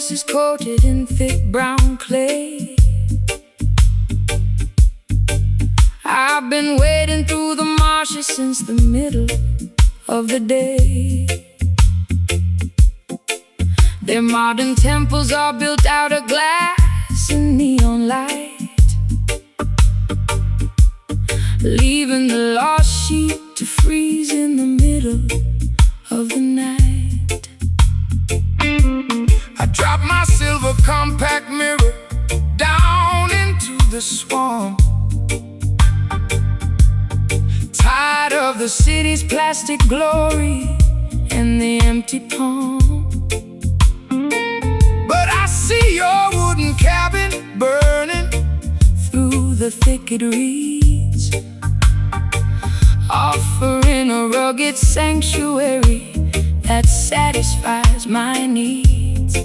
grass is coated in thick brown clay. I've been wading through the marshes since the middle of the day. Their modern temples are built out of glass and neon light, leaving the lost sheep to freeze in the middle of the night. I dropped my silver compact mirror down into the swamp, tired of the city's plastic glory and the empty palm. But I see your wooden cabin burning through the thicket reeds, offering a rugged sanctuary that satisfies my needs.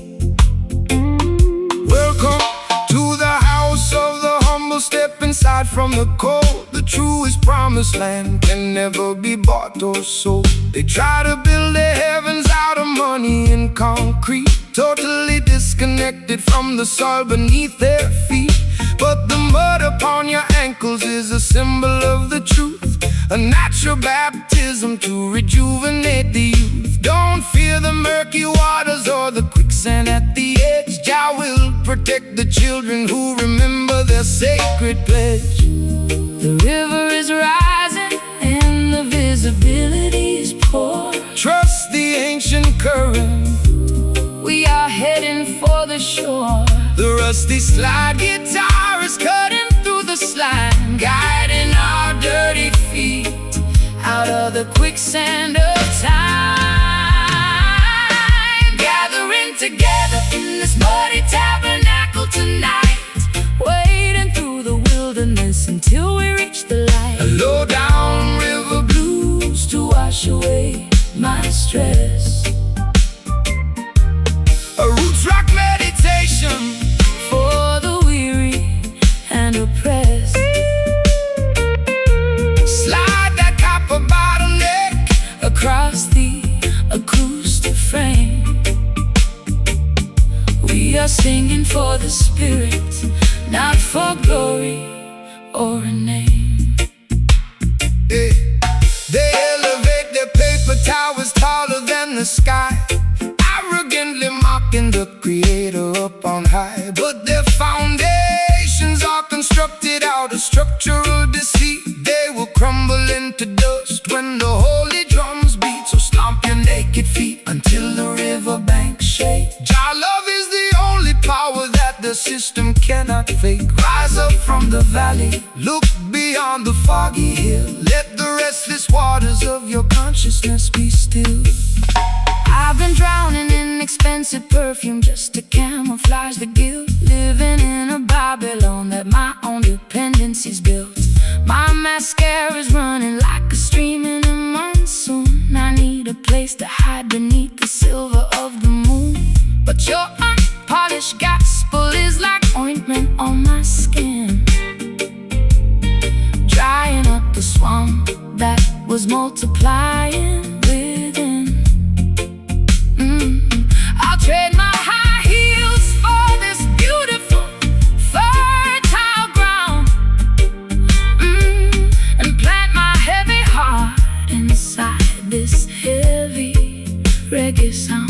Welcome to the house of the humble. Step inside from the cold. The truest promised land can never be bought or sold. They try to build their heavens out of money and concrete, totally disconnected from the soil beneath their feet. But the mud upon your ankles is a symbol of the truth, a natural baptism to rejuvenate the youth. Don't fear the murky waters or the quicksand at the edge. Jah will protect the children who remember their sacred pledge. The river is rising and the visibility is poor. Trust the ancient current, we are heading for the shore. The rusty slide guitar is cutting through the slime, guiding our dirty feet out of the quicksand of time. Gathering together in this muddy tabernacle tonight, wading through the wilderness until we reach the light. A low down river blues to wash away my stress. A roots rock meditation for the weary and oppressed. Slide that copper bottleneck across the acoustic frame. We are singing for the spirit, not for glory or a name. They elevate their paper towers taller than the sky, arrogantly mocking the creator up on high. But their foundations are constructed out of structural deceit. They will crumble into dust when the holy drums beat. So stomp your naked feet until the riverbanks shake. Jah love is the only power that the system cannot fake. Rise up from the valley, look beyond the foggy hill. Let the restless waters of your consciousness be still. I've been drowning in expensive perfume just to camouflage the guilt, living in a Babylon that my own dependencies built. My mascara's running like a stream in a monsoon. I need a place to hide beneath the silver of the moon. But your unpolished gospel is like ointment on my skin, drying up the swamp that was multiplying within. I'll trade my high heels for this beautiful, fertile ground, and plant my heavy heart inside this heavy reggae sound.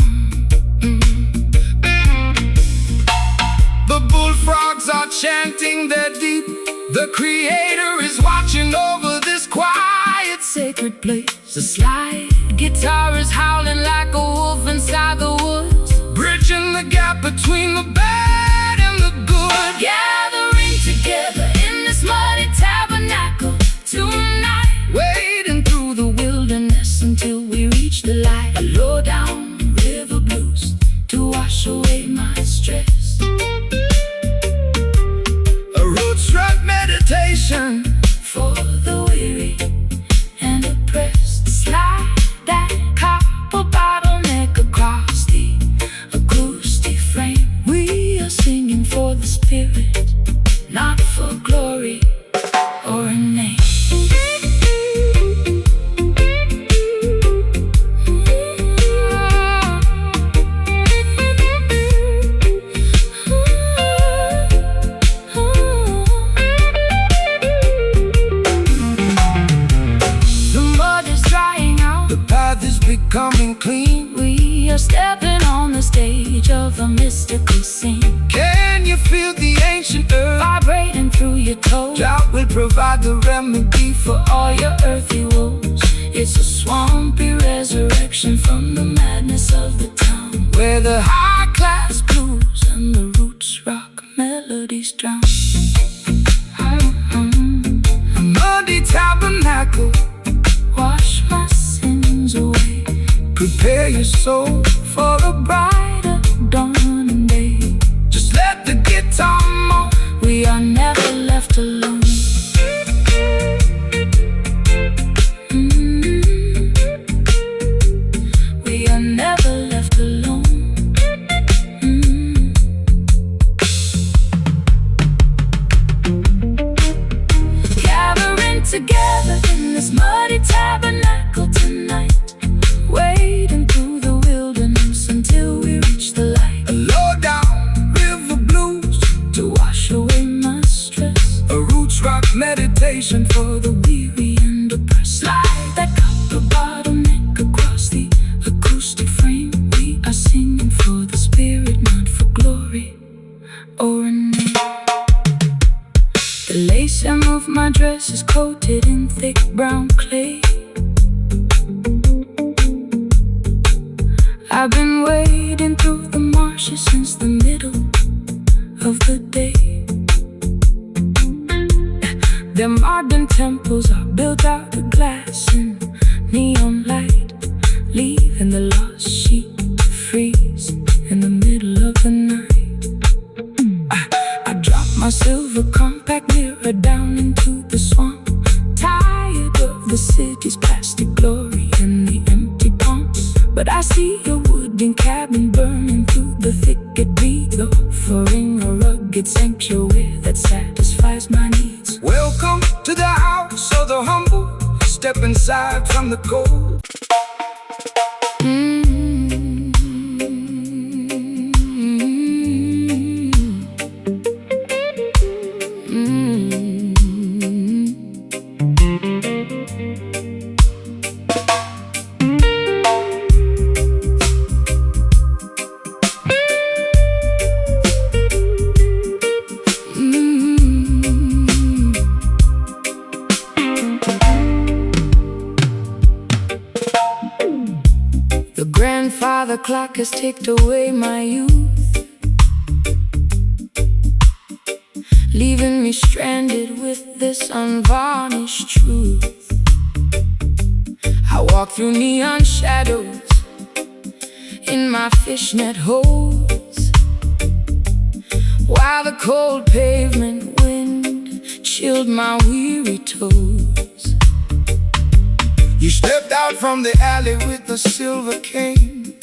The bullfrogs are chanting their deep. The creator is watching over this quiet, sacred place. The slide guitar is howling like a wolf inside the woods, bridging the gap between the bad and the good. Gathering together in this muddy tabernacle tonight, wading through the wilderness until we reach the light. A low down river blues to wash away my stress. A roots rock meditation for the weary and oppressed. Slide that copper bottleneck across the acoustic frame. We are singing for the spirit, not for glory or a name. path is becoming clean. We are stepping on the stage of a mystical scene. Can you feel the ancient earth vibrating through your toes? Drought will provide the remedy for all your earthly woes. It's a swampy resurrection from the madness of the town, where the high-class blues and the roots rock melodies drown. A muddy tabernacle, wash my sins away. Prepare your soul for a brighter dawning day. Just let the guitar moan. We are never left alone. We are never left alone. Gathering together in this muddy tabernacle tonight, wading through the wilderness until we reach the light. A low-down river blues to wash away my stress. A roots rock meditation for the weary and oppressed. Slide that copper bottleneck across the acoustic frame. We are singing for the spirit, not for glory or a name. The lace hem of my dress is coated in thick brown clay. I've been wading through the marshes since the middle of the day. Their modern temples are built out of glass and neon light, leaving the lost sheep to freeze in the middle of the night. I dropped my silver compact mirror down into the swamp, tired of the city's plastic glory and the empty pumps. But I see a wooden cabin burning through the thicket beat, offering a rugged sanctuary that satisfies my needs. Welcome to the house of the humble. Step inside from the cold. The grandfather clock has ticked away my youth, leaving me stranded with this unvarnished truth. I walk through neon shadows in my fishnet hose, while the cold pavement wind chilled my weary toes. You stepped out from the alley with a silver cane,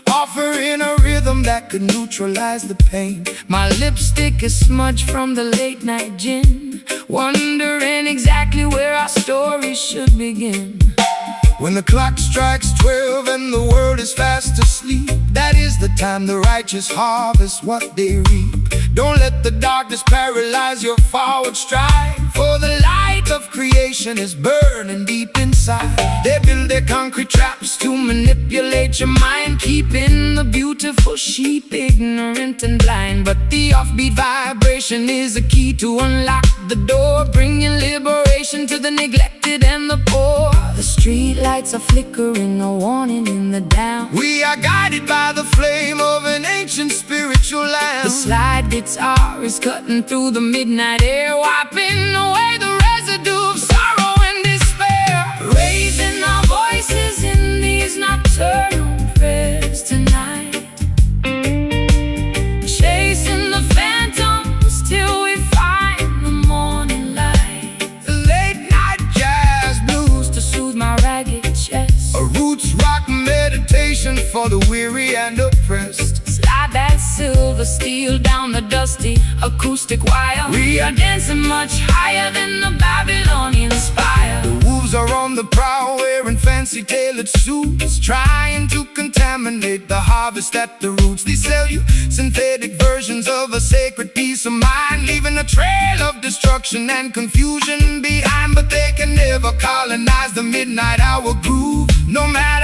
offering a rhythm that could neutralize the pain. My lipstick is smudged from the late night gin, wondering exactly where our story should begin. When the clock strikes 12 and the world is fast asleep, that is the time the righteous harvest what they reap. Don't let the darkness paralyze your forward stride, for the light of creation is burning deep inside. They build their concrete traps to manipulate your mind, keeping the beautiful sheep ignorant and blind. But the offbeat vibration is a key to unlock the door, bringing liberation to the neglected and the poor. The street lights are flickering, a warning in the down. We are guided by the flame of an ancient spiritual lamp. The slide guitar is cutting through the midnight air, wiping away the residue of sorrow and despair. Raising our voices in these nocturnal prayers tonight, chasing the phantoms till we find the morning light. The late night jazz blues to soothe my ragged chest, a roots rock meditation for the weary and oppressed. Slide that silver steel down the dusty acoustic wire. We are dancing much higher than the Babylonian spire. The wolves are on the prowl, wearing fancy tailored suits, trying to contaminate the harvest at the roots. They sell you synthetic versions of a sacred peace of mind, leaving a trail of destruction and confusion behind. But they can never colonize the midnight hour groove, no matter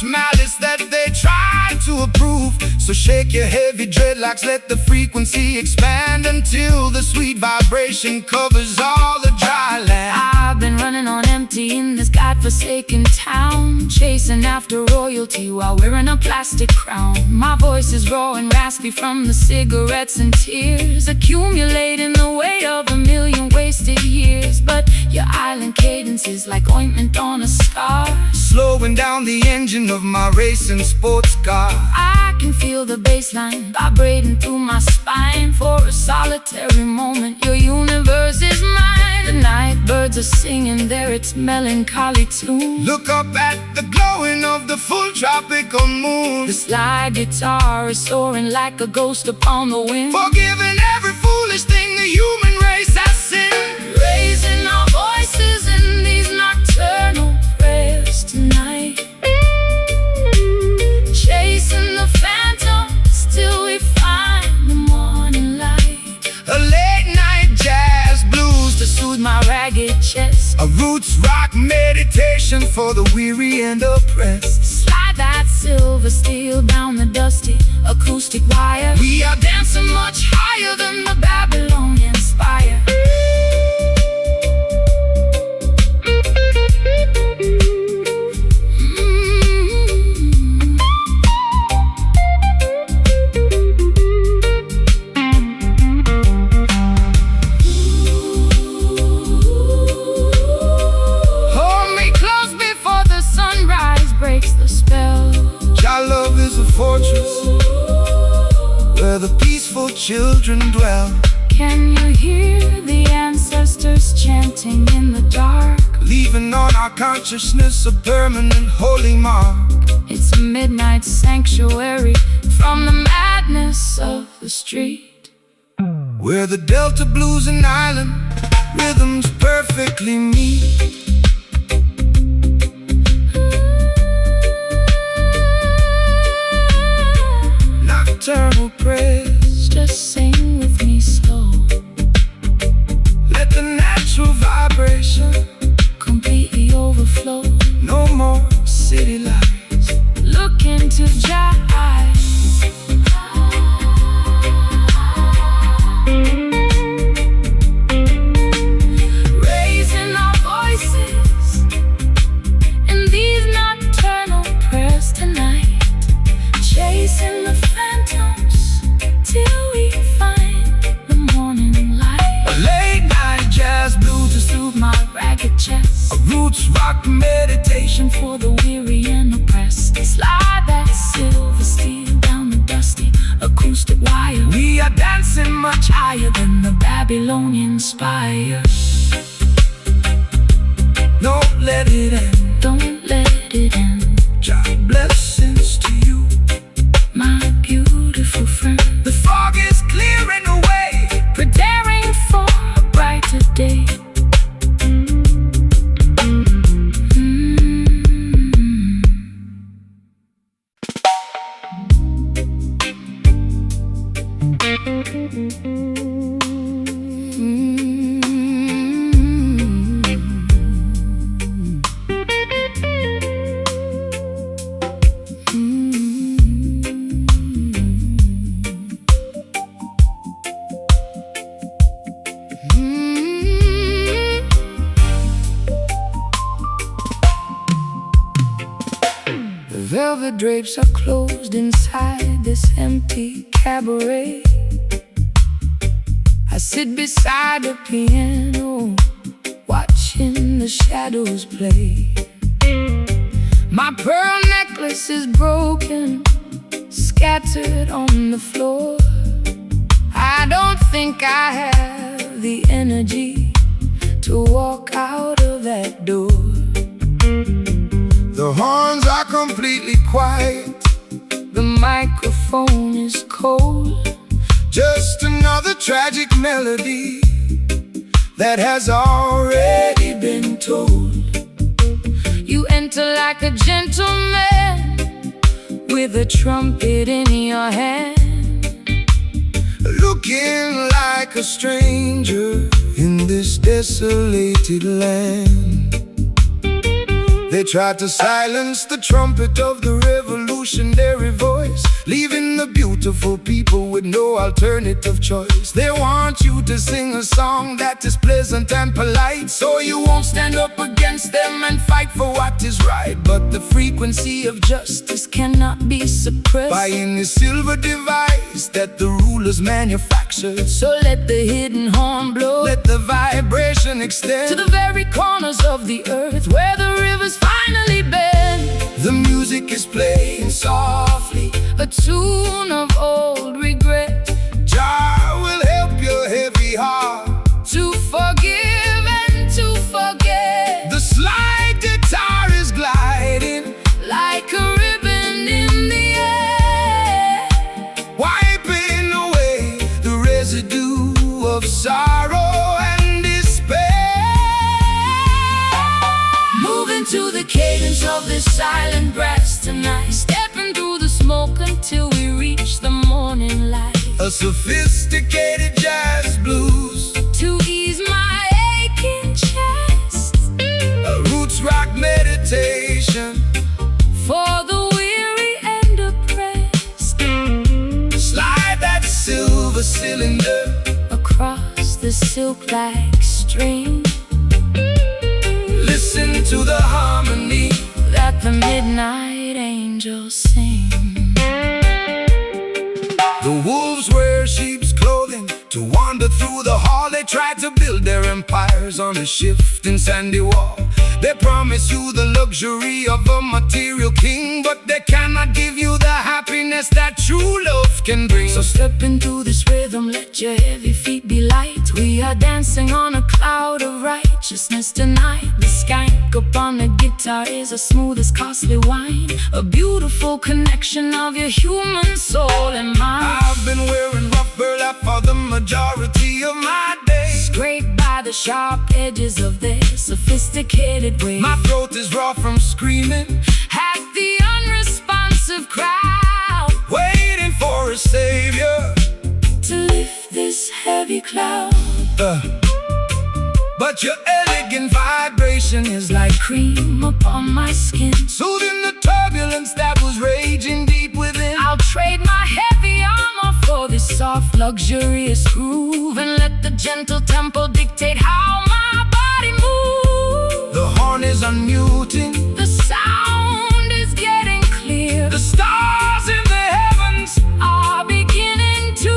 much malice that they try to approve. So shake your heavy dreadlocks, let the frequency expand until the sweet vibration covers all the dry land. I've been running on empty in this godforsaken town, chasing after royalty while wearing a plastic crown. My voice is raw and raspy from the cigarettes and tears, accumulating the weight of 1,000,000 wasted years. But your island cadence is like ointment on a scar, slowing down the engine of my racing sports car. I can feel the bassline vibrating through my spine. For a solitary moment, your universe is mine. The night birds are singing their its melancholy tune. Look up at the glowing of the full tropical moon. The slide guitar is soaring like a ghost upon the wind, forgiving every foolish thing the human race has sinned. Raising our voices in these nocturnal prayers tonight, chasing the phantoms till we find the morning light. A late night jazz blues To soothe my ragged chest, a roots rock meditation for the weary and oppressed. slide that silver steel down the dusty acoustic wire. We are dancing much higher than the Babylonian spire. hold me close before the Sunrise breaks the spell. Our love is a fortress where the peaceful children dwell. Can you hear the ancestors chanting in the dark? Leaving on our consciousness a permanent holy mark. It's a midnight sanctuary from the madness of the street, Where the Delta blues and island rhythms perfectly meet. Nocturnal prayers, just sing with me slow. let the natural vibration Completely overflow. no more city lights. Look into your eyes, raising our voices in these nocturnal prayers tonight, chasing the phantoms till we find the morning light. A late night jazz blues To soothe my ragged chest, a roots rock meditation for the weary and oppressed. Slide that silver steel down the dusty acoustic wire. we are dancing much Higher than the Babylonian spire. don't let it end. Don't let it end, God blessings to you. my beautiful friend. The fog is clearing away. Preparing for a brighter day. The velvet drapes are closed inside this empty cabaret. I sit beside a piano, watching the shadows play. My pearl necklace is broken, scattered on the floor. I don't think I have the energy to walk out of that door. The horns are completely quiet, the microphone is cold. Just another tragic melody that has already been told. You enter like a gentleman with a trumpet in your hand, looking like a stranger in this desolated land. They tried to silence the trumpet of the revolutionary voice, leaving the beautiful people with no alternative choice. They want you to sing a song that is pleasant and polite, so you won't stand up against them and fight for what is right. But the frequency of justice cannot be suppressed by any silver device that the rulers manufactured. So let the hidden horn blow, let the vibration extend to the very corners of the earth where the rivers finally bend. The music is playing softly, a tune of old regret. Jah will help your heavy heart to forgive and to forget. The slide guitar is gliding like a ribbon in the air, wiping away the residue of sorrow and despair. Moving to the cadence of this silent brass tonight, stepping through the smoke until we reach the morning light. A sophisticated jazz blues to ease my aching chest, a roots rock meditation for the weary and oppressed. Slide that silver cylinder across the silk-like string. Listen to the harmony that the midnight angels sing. The wolves wear sheep's clothing to wander through the hall. They try to build their empires on a shifting sandy wall. They promise you the luxury of a material king, but they cannot give you the happiness that true love can bring. So step into this rhythm, let your heavy feet be light. We are dancing on a cloud of righteousness tonight. The skank upon the guitar is as smooth as costly wine, a beautiful connection of your human soul and mind. I've been wearing rough burlap for the majority of my days, scraped by the sharp edges of their sophisticated ways. My throat is raw from screaming at the unresponsive crowd, waiting for a savior to lift this heavy cloud. But your elegant vibration is like cream upon my skin, soothing the turbulence that was raging deep within. I'll trade my heavy armor for this soft, luxurious groove, and let the gentle tempo dictate how my body moves. The horn is unmuting, the sound is getting clear. The stars in the heavens are beginning to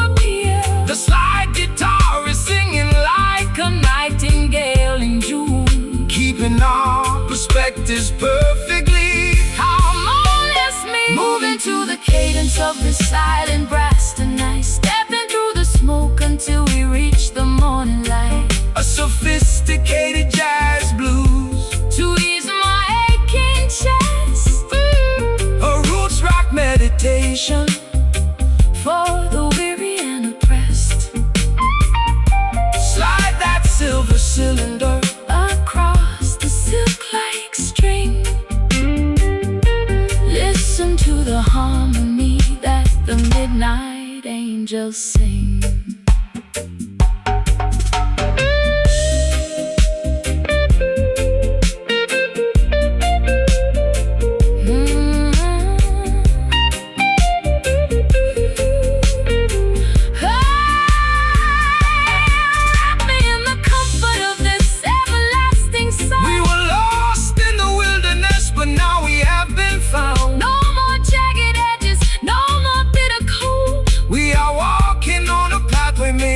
appear. The slide guitar is singing like a nightingale in June, keeping our perspectives perfectly harmonious. Me moving to the cadence of the silent brass tonight, stepping through the smoke until we reach the morning light. A sophisticated jazz blues to ease my aching chest, a roots rock meditation for the weary and oppressed. Slide that silver cylinder across the silk-like string. Listen to the harmony that the midnight angels sing.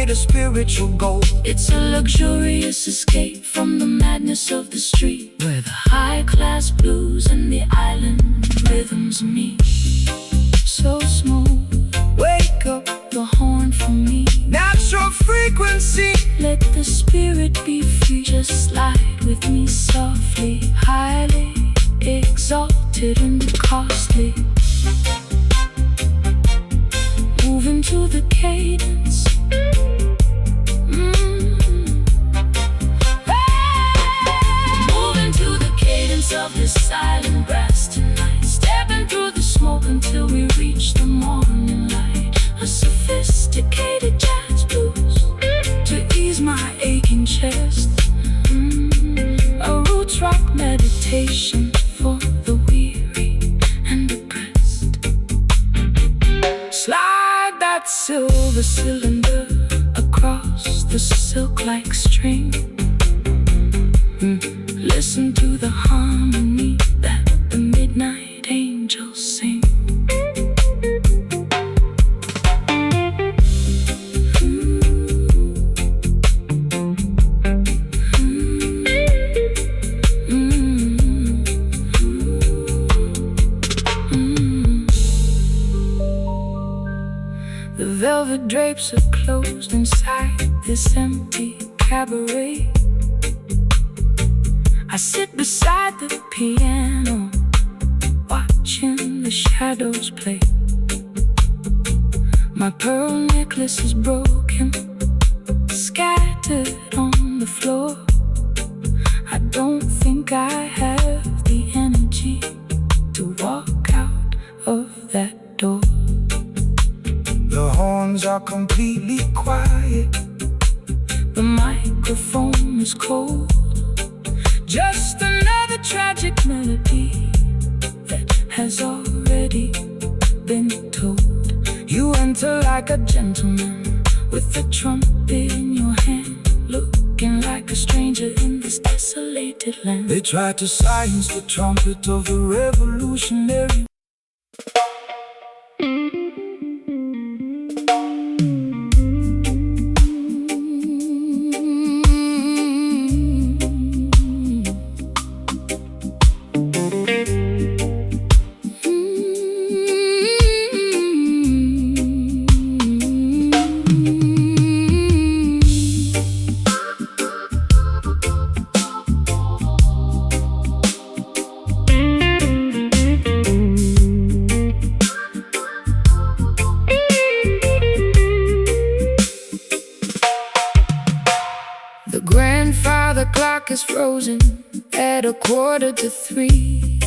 A spiritual goal. It's a luxurious escape from the madness of the street, where the high-class blues and the island rhythms meet. So smooth, wake up the horn for me. Natural frequency, let the spirit be free. Just slide with me softly, highly exalted and costly. Moving to the cadence, moving to the cadence of this silent brass tonight, stepping through the smoke until we reach the morning light. A sophisticated jazz blues to ease my aching chest, a roots rock meditation the cylinder across the silk like string. Listen to the harmony that the midnight angels sing. The velvet drapes are closed inside this empty cabaret. I sit beside the piano, watching the shadows play. My pearl necklace is broken, scattered on the floor. I don't think I have the energy to walk out of that door. The horns are completely quiet. The microphone is cold. Just another tragic melody that has already been told. You enter like a gentleman with a trumpet in your hand, looking like a stranger in this desolated land. They tried to silence the trumpet of the revolutionary. The grandfather clock is frozen at 2:45.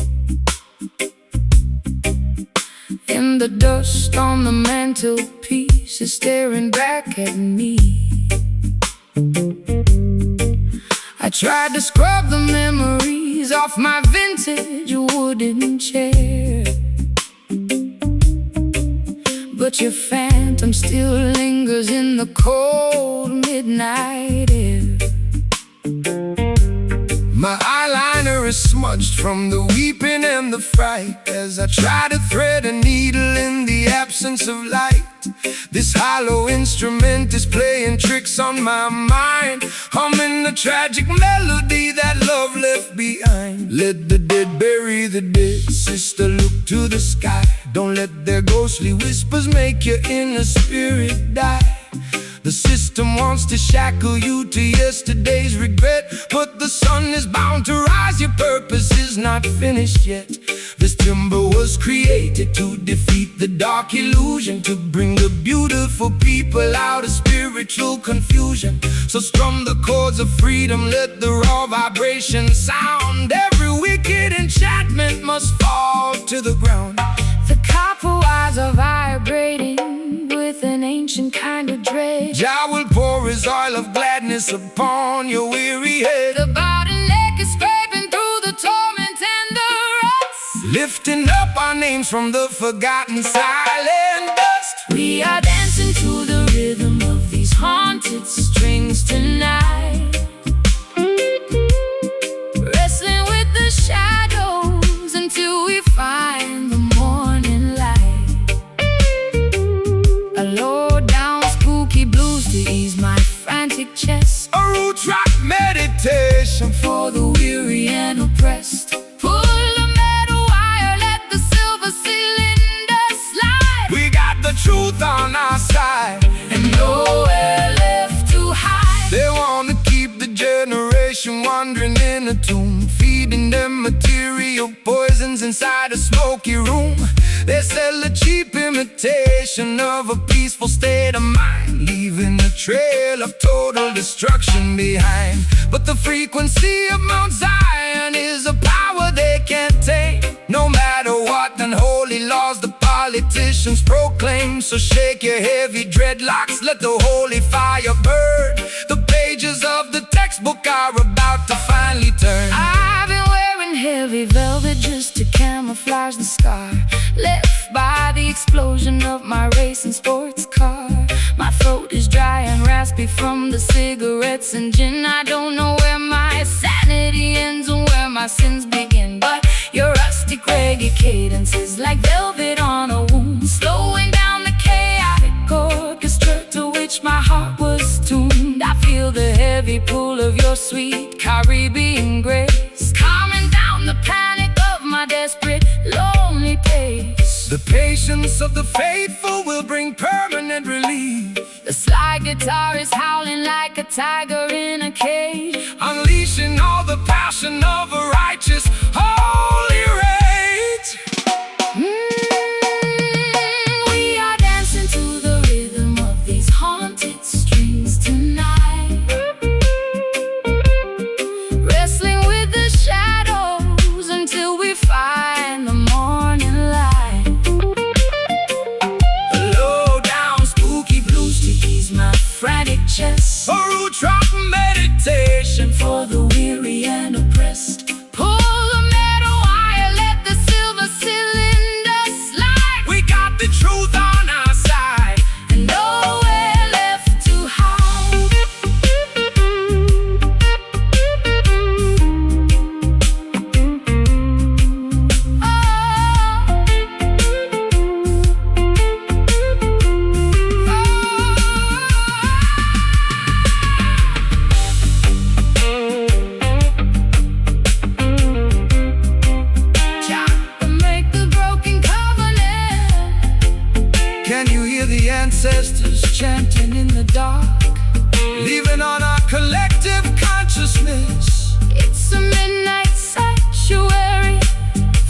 And the dust on the mantelpiece is staring back at me. I tried to scrub the memories off my vintage wooden chair, but your phantom still lingers in the cold midnight air. My eyeliner is smudged from the weeping and the fright as I try to thread a needle in the absence of light. This hollow instrument is playing tricks on my mind, humming the tragic melody that love left behind. Let the dead bury the dead, sister, look to the sky. Don't let their ghostly whispers make your inner spirit die. The system wants to shackle you to yesterday's regret, but the sun is bound to rise, your purpose is not finished yet. This timber was created to defeat the dark illusion, to bring the beautiful people out of spiritual confusion. So strum the chords of freedom, let the raw vibration sound. Every wicked enchantment must fall to the ground. The copper wires are vibrating with an ancient kind of dread. Jah will pour his oil of gladness upon your weary head. The bottleneck is scraping through the torment and the rust, lifting up our names from the forgotten silent dust. We are dancing to the rhythm of these haunted strings tonight, wrestling with the shadows until we find the morning light. A low down spooky blues to ease my frantic chest, A root rock meditation for the weary and oppressed. Pull the metal wire, let the silver cylinder slide. We got the truth on our side, and nowhere left to hide. they wanna keep the generation wandering in a tomb, feeding them material poisons inside a smoky room. They sell a cheap imitation of a peaceful state of mind, leaving a trail of total destruction behind. But the frequency of Mount Zion is a power they can't tame. No matter what unholy laws the politicians proclaim. So shake your heavy dreadlocks, let the holy fire burn. The pages of the textbook are about to finally turn. I've been wearing heavy velvet just to camouflage the scar left by the explosion of my racing sports car. My raspy from the cigarettes and gin. I don't know where my sanity ends and where my sins begin, but your rustic reggae cadence is like velvet on a wound, slowing down the chaotic orchestra to which my heart was tuned. I feel the heavy pull of your sweet Caribbean grace, calming down the panic of my desperate, lonely pace. The patience of the faithful will bring permanent relief. The sly guitar is howling like a tiger in a cage, unleashing all the passion of a righteous, holy rage. We are dancing to the rhythm of these haunted strings tonight, wrestling with the shadows until we find the morning light. The low down spooky blues to ease my Frantic chest, a root rock meditation for the weary and oppressed. Pull the metal wire, let the silver cylinder slide. We got the truth on our side and nowhere left to hide. Can you hear the ancestors chanting in the dark, leaving on our collective consciousness? It's a midnight sanctuary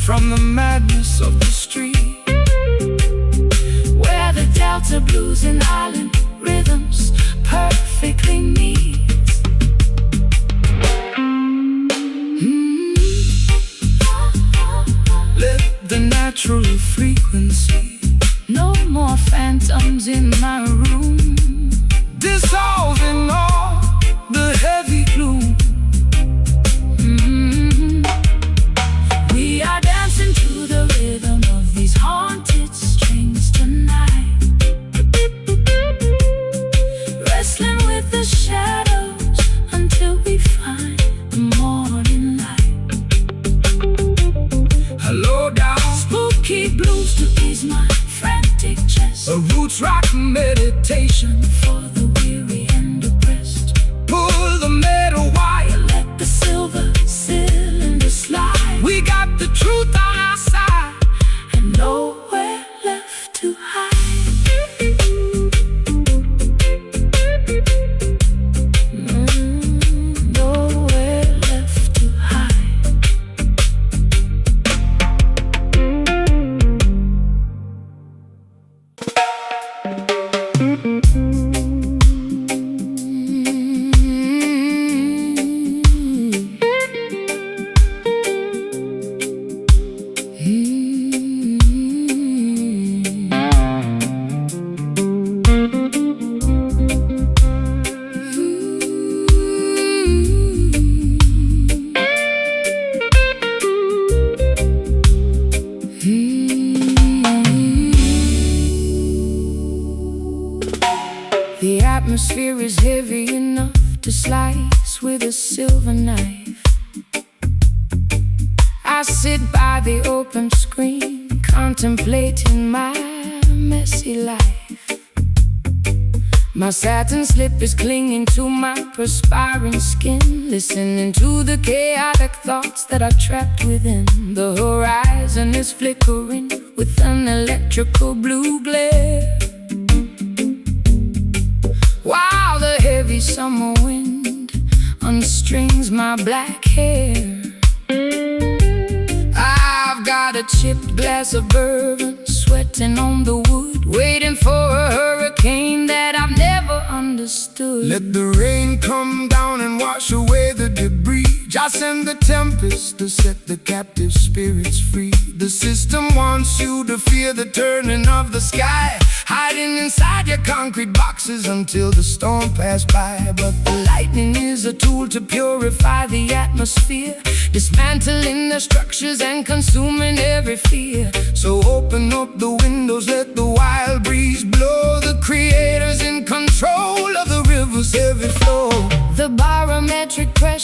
from the madness of the street, where the Delta blues and island rhythms perfectly meet. Let the natural frequency, no more phantoms in my room, dissolving all the heavy gloom. We are dancing to the rhythm of these haunted strings tonight, wrestling with the shadows until we find the morning light. Hello down Spooky blues to ease my frantic chest, a roots rock meditation for the weary and oppressed. Pull the metal wire, let the silver cylinder slide. we got the truth on our side and nowhere left to hide. Nowhere left to hide. The atmosphere is heavy enough to slice with a silver knife. I sit by the open screen, contemplating my messy life. My satin slip is clinging to my perspiring skin, listening to the chaotic thoughts that are trapped within. The horizon is flickering with an electrical blue glare, while the heavy summer wind unstrings my black hair. I've got a chipped glass of bourbon sweating on the wood, waiting for a hurricane that I've never understood. Let the rain come down and wash away the debris. Just send the tempest to set the captive spirits free. The system wants you to fear the turning of the sky, hiding inside your concrete boxes until the storm passed by. But the lightning is a tool to purify the atmosphere, dismantling the structures and consuming every fear. So open up the windows, let the wild breeze blow. The creator's in control of the river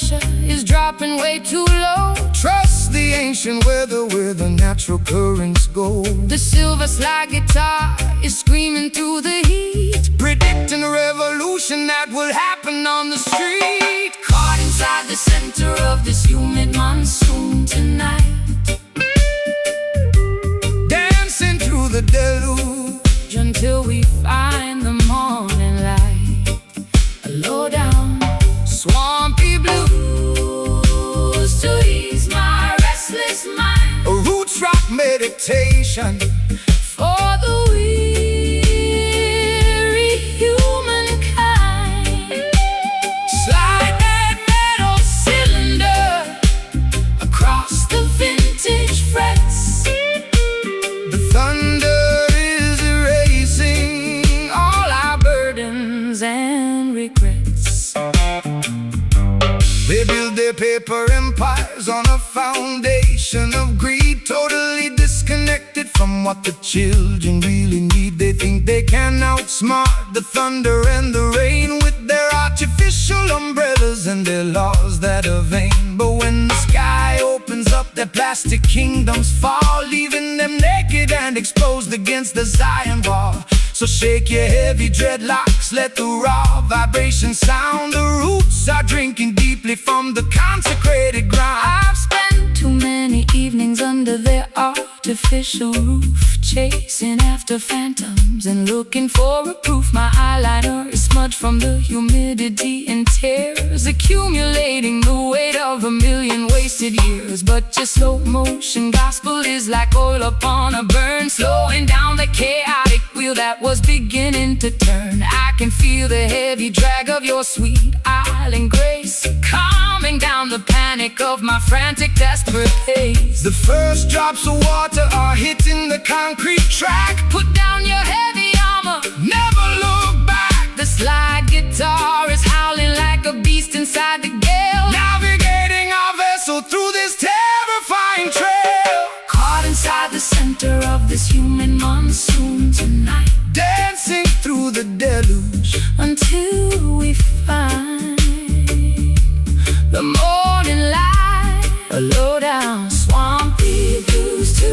pressure is dropping way too low. Trust the ancient weather where the natural currents go. The silver slide guitar is screaming through the heat, Predicting a revolution that will happen on the street. caught inside the center of this humid monsoon tonight. Dancing through the deluge Until we find the morning light. A low down swampy blue, blues to ease my restless mind. a roots rock meditation. For the weary humankind, slide that metal cylinder across the vintage frets. The thunder is erasing All our burdens and regrets. They build their paper empires on a foundation of greed, totally disconnected from what the children really need. They think they can outsmart the thunder and the rain with their artificial umbrellas and their laws that are vain. But when the sky opens up, their plastic kingdoms fall, leaving them naked and exposed against the Zion wall. So shake your heavy dreadlocks, let the raw vibration sound. The roots are drinking deeply from the consecrated ground. I've spent too many evenings under their artificial roof, chasing after phantoms and looking for a proof. My eyeliner is smudged from the humidity and tears, accumulating the weight of a million wasted years. But your slow motion gospel is like oil upon a burn, slowing down the chaotic wheel that was beginning to turn. I can feel the heavy drag of your sweet island grace, calming down the panic of my frantic, desperate pace. The first drops of water are hitting the concrete track. Put down your heavy armor, Never look back. the slide guitar is howling like a beast inside the gale. Navigating our vessel through this terrifying trail. Caught inside the center of this human monsoon tonight. Dancing through the deluge Until we find the morning light. A low down swampy blues to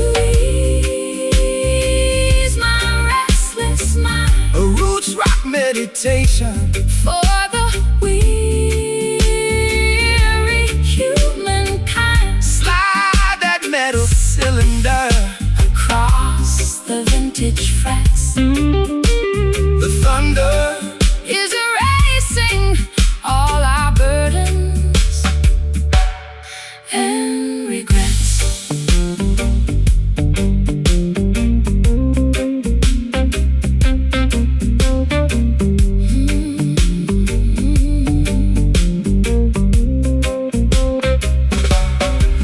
ease my restless mind. a roots rock meditation. For the weary humankind, Slide that metal cylinder across the vintage frets. The thunder Is erasing all our burdens and regrets.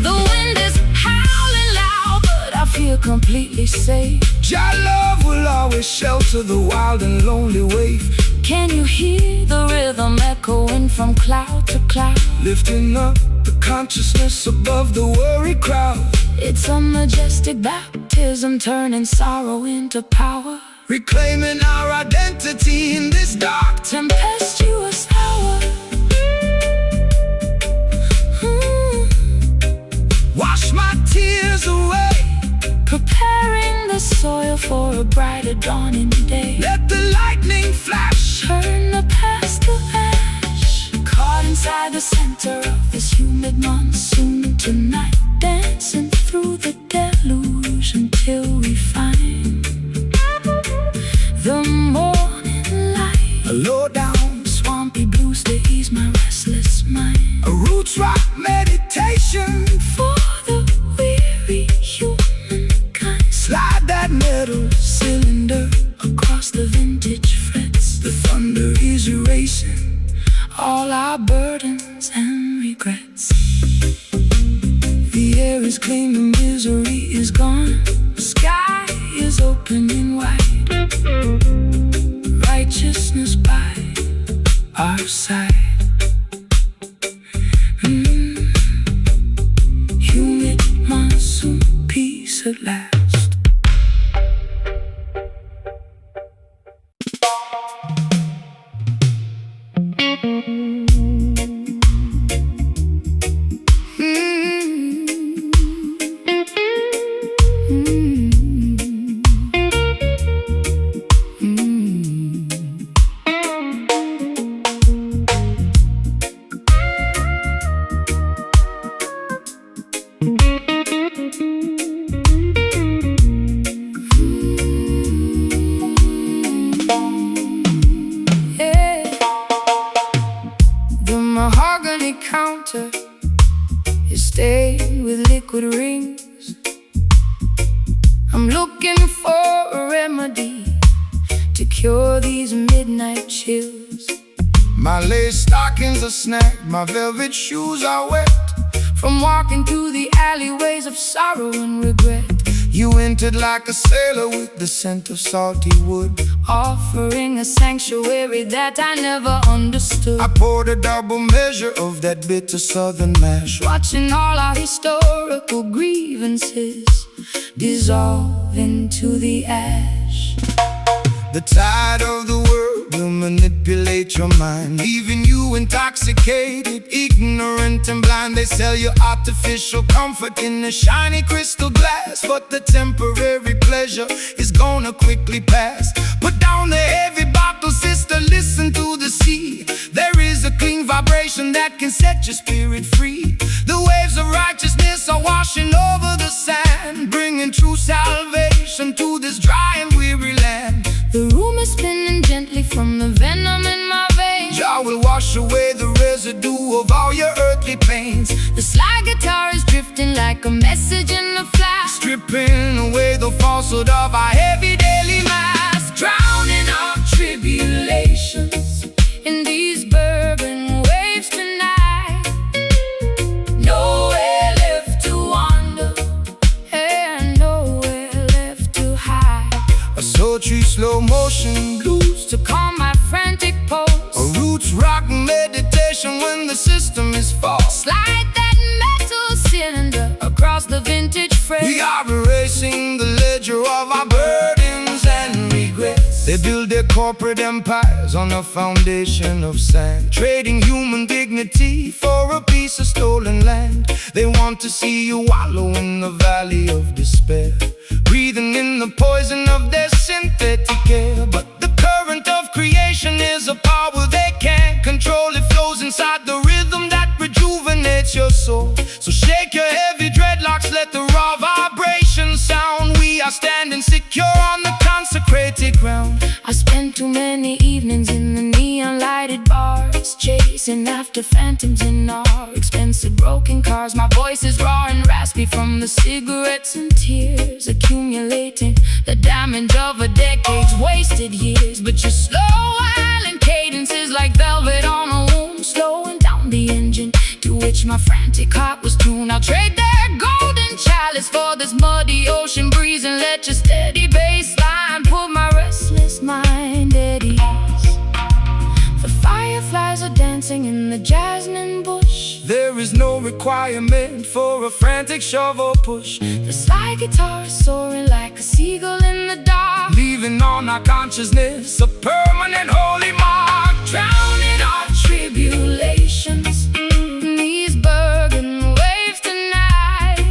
The wind is howling loud, but I feel completely safe. Jah love will always shelter the wild and lonely wave. Can you hear the rhythm echoing from cloud to cloud? Lifting up the consciousness above the worried crowd. It's a majestic baptism, turning sorrow into power. Reclaiming our identity in this dark Tempestuous hour. Wash my tears away. Preparing the soil for a brighter dawning day. Let the lightning flash. Turn the past to ash. Caught inside the center of this humid monsoon tonight. Dancing through the deluge until we find the morning light. A low down Swampy blues to ease my restless mind. a roots rock meditation. For the weary humankind, Slide that metal cylinder across the vintage frets. The thunder is erasing All our burdens and regrets. the air is clean, the misery is gone. The sky I'm looking for a remedy to cure these midnight chills. My lace stockings are snagged, my velvet shoes are wet from walking through the alleyways of sorrow and regret. You entered like a sailor with the scent of salty wood, offering a sanctuary that I never understood. I poured a double measure of that bitter southern mash, watching all our historical grievances dissolve into the ash. The tide of the world will manipulate your mind, leaving you intoxicated, ignorant and blind. They sell you artificial comfort in a shiny crystal glass, but the temporary pleasure is gonna quickly pass. Put down the heavy bottle, sister, listen to the sea. There is a clean vibration that can set your spirit free. The waves of righteousness are washing over the sand, bringing true salvation to this dry and weary land. The room is spinning gently from the venom in my veins. Jah will wash away the residue of all your earthly pains. The slide guitar is drifting like a message in a flash, stripping away the falsehood of our heavy daily mass, drowning our tribulations in these bourbon waves tonight. Nowhere left to wander and nowhere left to hide. A sultry slow motion blues to calm my frantic pulse, a roots rock meditation when the system is false. Slide that metal cylinder across the vintage frame. We are erasing the ledger of our burdens and regrets. They build their corporate empires on a foundation of sand, trading human dignity for a piece of stolen land. They want to see you wallow in the valley of despair, breathing in the poison of their synthetic air. But the current of creation is a power they can't control. It flows inside the rhythm that rejuvenates your soul. So shake your heavy dreadlocks, let the raw vibration sound. We are standing secure on the consecrated ground. I spent too many evenings in the neon lighted bars, chasing after phantoms in our expensive broken cars. My voice is raw and raspy from the cigarettes and tears, accumulating the damage of a decade's wasted years. But your slow island cadence is like velvet on a wound, slowing down the engine to which my frantic heart was tuned. I'll trade their golden chalice for this muddy ocean breeze, and let your steady bass line put my restless mind at ease. The fireflies are dancing in the jasmine bush. There is no requirement for a frantic shovel push. The slide guitar is soaring like a seagull in the dark, leaving on our consciousness a permanent holy mark, drowning our tribulations in these bourbon waves tonight.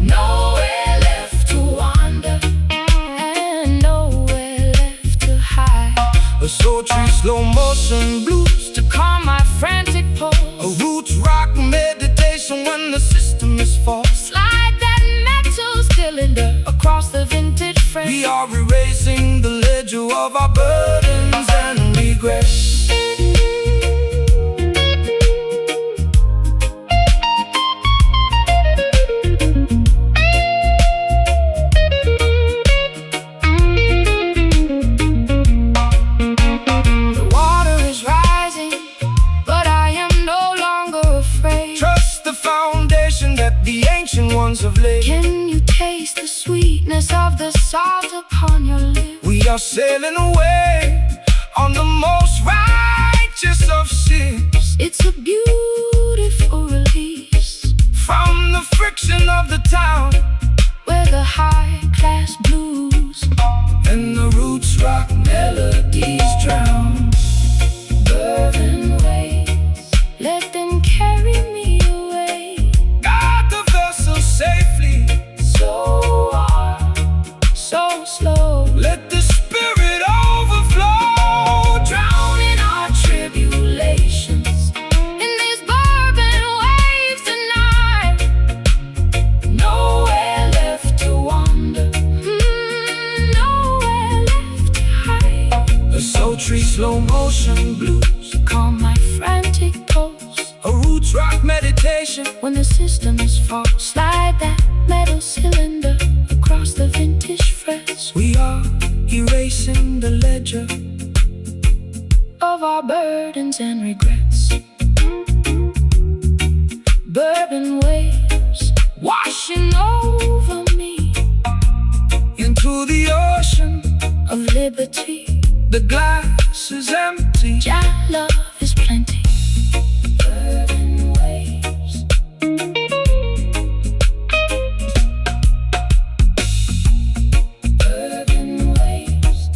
Nowhere left to wander and nowhere left to hide. A sultry slow motion blues to calm my frantic pulse, a roots rock meditation when the system is false. Slide that metal cylinder across the vintage frame. We are erasing the ledger of our burdens and regrets. The water is rising, but I am no longer afraid. Trust the foundation that the ancient ones have laid. Can you taste the sweetness of the salt upon your lips? We are sailing away on the most righteous of ships. It's a beautiful release from the friction of the town, where the high-class blues and the roots rock melodies drown. Bourbon waves, let them carry me away. Guard the vessel safely, so warm, so slow. Let the spirit overflow, drowning our tribulations in these bourbon waves tonight. Nowhere left to wander, nowhere left to hide. a sultry slow motion blues to calm my frantic pulse, a roots rock meditation when the system is false. Slide that metal cylinder across the picture of our burdens and regrets. Bourbon waves washing over me into the ocean of liberty. the glass is empty. Jah love is plenty. Bourbon waves. Bourbon waves.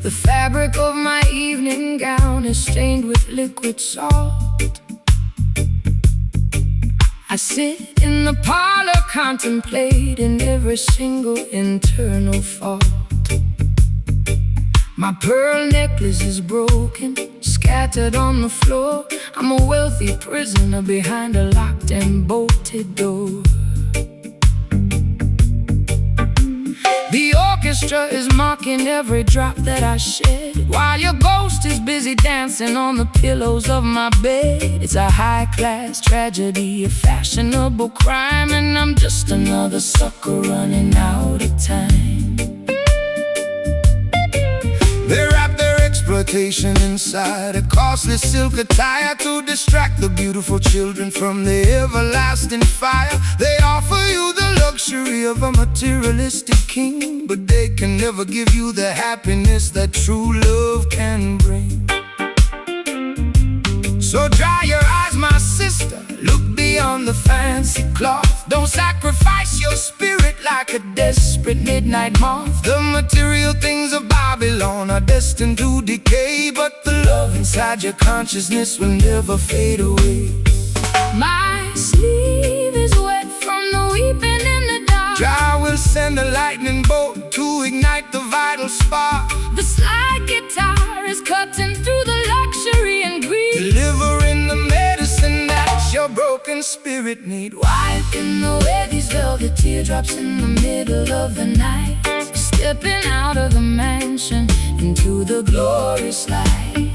The fabric of my evening gown is stained with liquid salt. I sit in the parlor contemplating every single internal fault. My pearl necklace is broken, scattered on the floor. I'm a wealthy prisoner behind a locked and bolted door. The orchestra is mocking every drop that I shed, while your ghost is busy dancing on the pillows of my bed. It's a high-class tragedy, a fashionable crime, and I'm just another sucker running out of time. They wrap their exploitation inside a costly silk attire to distract the beautiful children from the everlasting fire. They offer you the luxury of a materialistic king, but they can never give you the happiness that true love can bring. So dry your eyes, my sister, look beyond the fancy cloth. Don't sacrifice your spirit like a desperate midnight moth. The material things of Babylon are destined to decay, but the love inside your consciousness will never fade away. My sleeve is wet from the weeping in the dark. Jah will send a lightning bolt to ignite the vital spark. The slide guitar is cutting through the luxury and greed, Delivering the medicine that your broken spirit need. wiping away these velvet teardrops in the middle of the night. Stepping out of the mansion into the glorious light.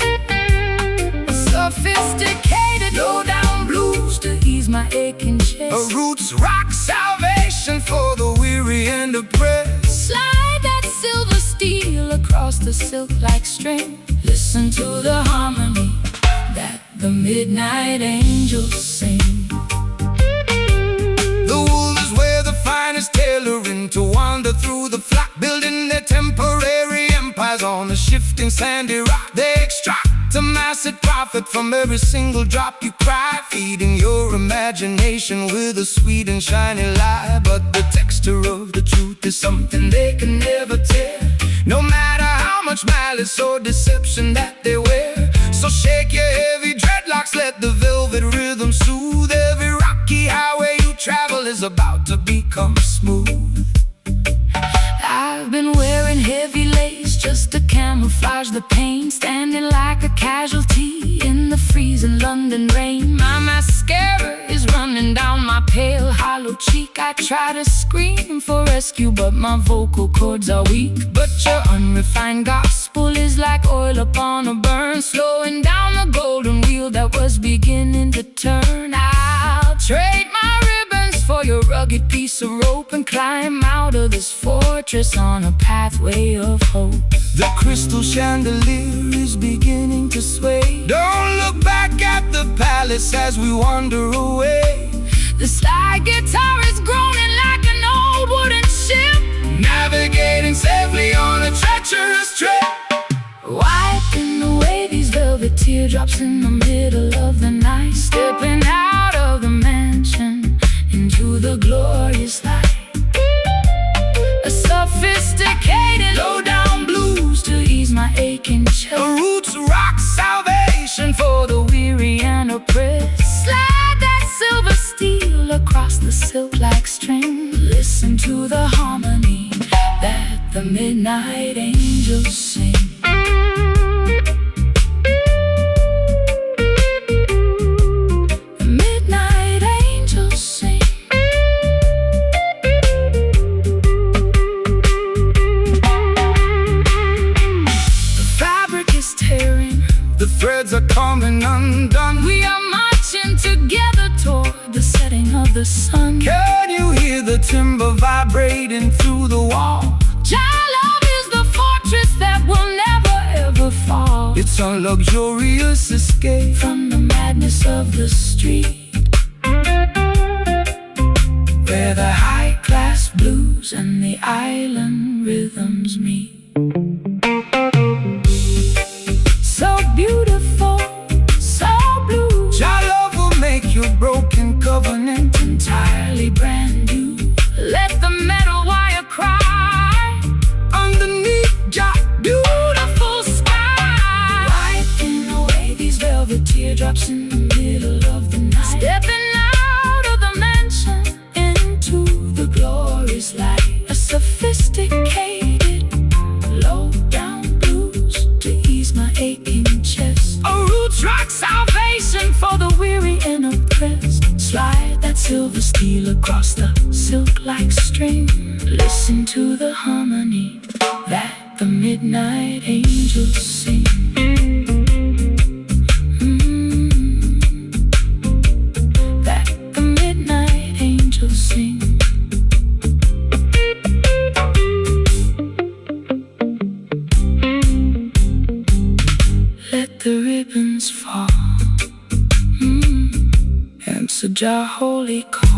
Sophisticated low-down blues to ease my aching chest. A roots rock salvation for the weary and oppressed. Slide that silver steel across the silk-like string. Listen to the harmony that the midnight angels sing. The wool is where the finest tailoring to wander through the flock, building their temporary empires on the shifting sandy rock. They extract a massive profit from every single drop you cry, feeding your imagination with a sweet and shiny lie. But the texture of the truth is something they can never tell, no matter how much malice or deception that they wear. So shake your heavy dreadlocks, let the velvet rhythm soothe. Every rocky highway you travel is about to become smooth. I've been wearing heavy lace just to camouflage the pain, standing like a casualty in the freezing London rain. My mascara is running down my pale, hollow cheek. I try to scream for rescue, but my vocal cords are weak. But your unrefined gospel is like oil upon a burn, slowing down the golden wheel that was beginning to turn. I'll trade my ribbons for your rugged piece of rope and climb out of this fortress on a pathway of hope. The crystal chandelier is beginning to sway. Don't look back at the palace as we wander away. The slide guitar is groaning like an old wooden ship, Navigating safely on a treacherous trip. wiping away these velvet teardrops in the middle of the night. Stepping out of the mansion into the glorious light. A sophisticated low-down blues to ease my aching chest. A roots rock salvation for the weary and oppressed. Slide that silver steel midnight angels sing. The midnight angels sing. The fabric is tearing, the threads are coming undone. we are marching together toward the setting of the sun. Can you hear the timber vibrating through the wall? Jah love is the fortress that will never ever fall. It's a luxurious escape From the madness of the street, where the high-class blues and the island rhythms meet. So beautiful, so blue, Jah love will make your broken covenant entirely brand new. Let the metal wire cry underneath Jah. beautiful sky, wiping away these velvet teardrops in the middle of the night. Stepping out of the mansion into the glorious light, a sophisticated low-down blues to ease my aching chest. A roots rock salvation for the weary and oppressed. Slide that silver steel across the silk-like string. Listen to the harmony that the midnight angels sing. That the midnight angels sing. Let the ribbons fall. Answer Jah holy call.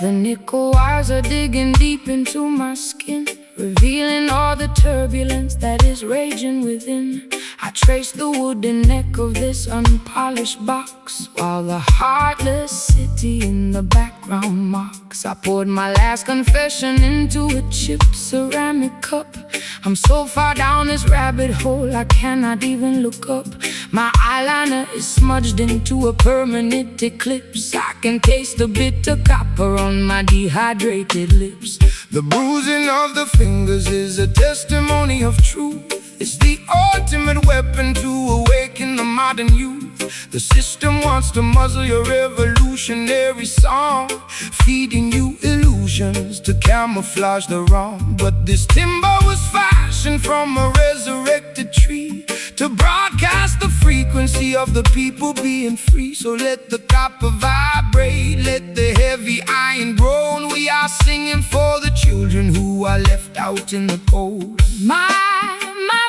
The nickel wires are digging deep into my skin, revealing all the turbulence that is raging within. I trace the wooden neck of this unpolished box, while the heartless city in the background mocks. I poured my last confession into a chipped ceramic cup. I'm so far down this rabbit hole I cannot even look up. My eyeliner is smudged into a permanent eclipse. I can taste the bitter copper on my dehydrated lips. The bruising of the fingers is a testimony of truth. It's the ultimate weapon to awaken the modern youth. The system wants to muzzle your revolutionary song, feeding you illusions to camouflage the wrong. But this timber was fashioned from a resurrected tree to broadcast the frequency of the people being free. So let the copper vibrate, let the heavy iron groan. We are singing for the children who are left out in the cold. My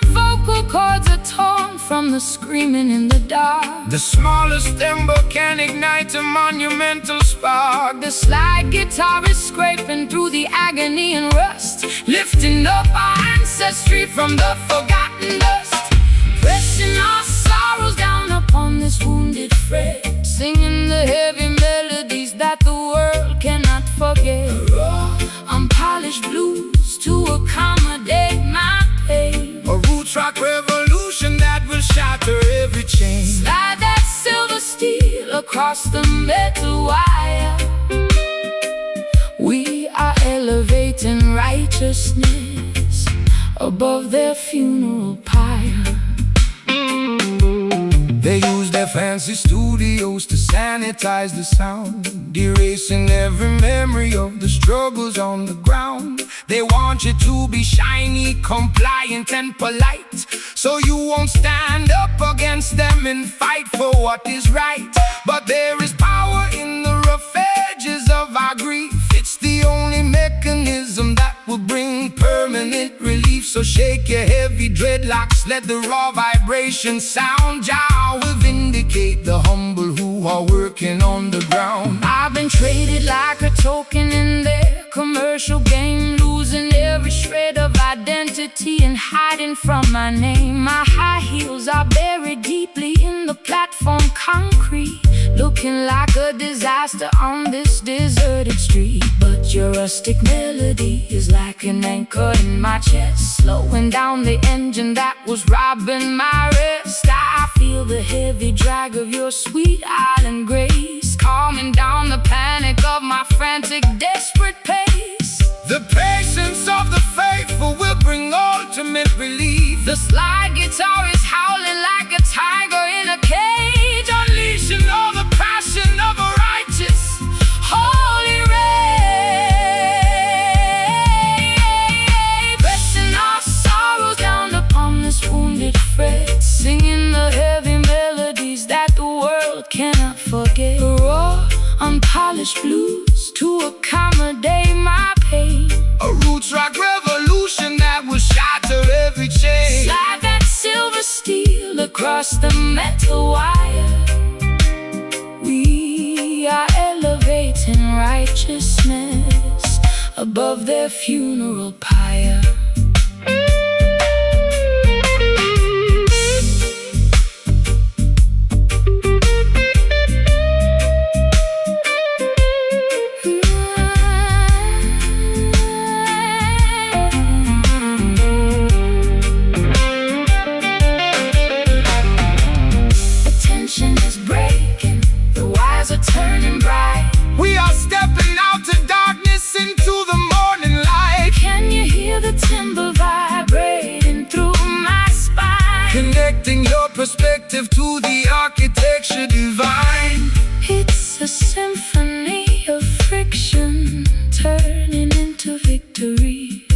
vocal cords are torn from the screaming in the dark. The smallest ember can ignite a monumental spark. The slide guitar is scraping through the agony and rust, lifting up our ancestry from the forgotten dust, pressing our sorrows down upon this wounded fret, singing the heavy melodies that the world cannot forget. Raw, unpolished blues to accommodate my pain. A roots rock revolution that will shatter every chain. Slide that silver steel across the metal wire. We are elevating righteousness above their funeral pyre. They use their fancy studios to sanitize the sound, erasing every memory of the struggles on the ground. They want you to be shiny, compliant and polite, so you won't stand up against them and fight for what is right. But there is power in the rough edges of our grief. It's the only mechanism that will bring permanent relief. So shake your heavy dreadlocks, let the raw vibration sound. Jah will vindicate the humble who are working on the ground. I've been traded like a token in their commercial game, losing every shred of identity and hiding from my name. My high heels are buried deeply in the platform concrete, looking like a disaster on this deserted street. But your rustic melody is like an anchor in my chest, slowing down the engine that was robbing my rest. I feel the heavy drag of your sweet island grace, calming down the panic of my frantic, desperate pace. The patience of the faithful will bring ultimate relief. The slide guitar is howling like a tiger in a cage, Unleashing all the passion of a righteous holy rage, pressing our sorrows down upon this wounded fret, singing the heavy melodies that the world cannot forget. The raw, unpolished blues to accommodate my pain. A roots rock revolution that will shatter every chain. Slide that silver steel across the metal wire. We are elevating righteousness above their funeral pyre. Turning bright, We are stepping out to darkness into the morning light. can you hear the timber vibrating through my spine? Connecting your perspective to the architecture divine. It's a symphony of friction, turning into victory,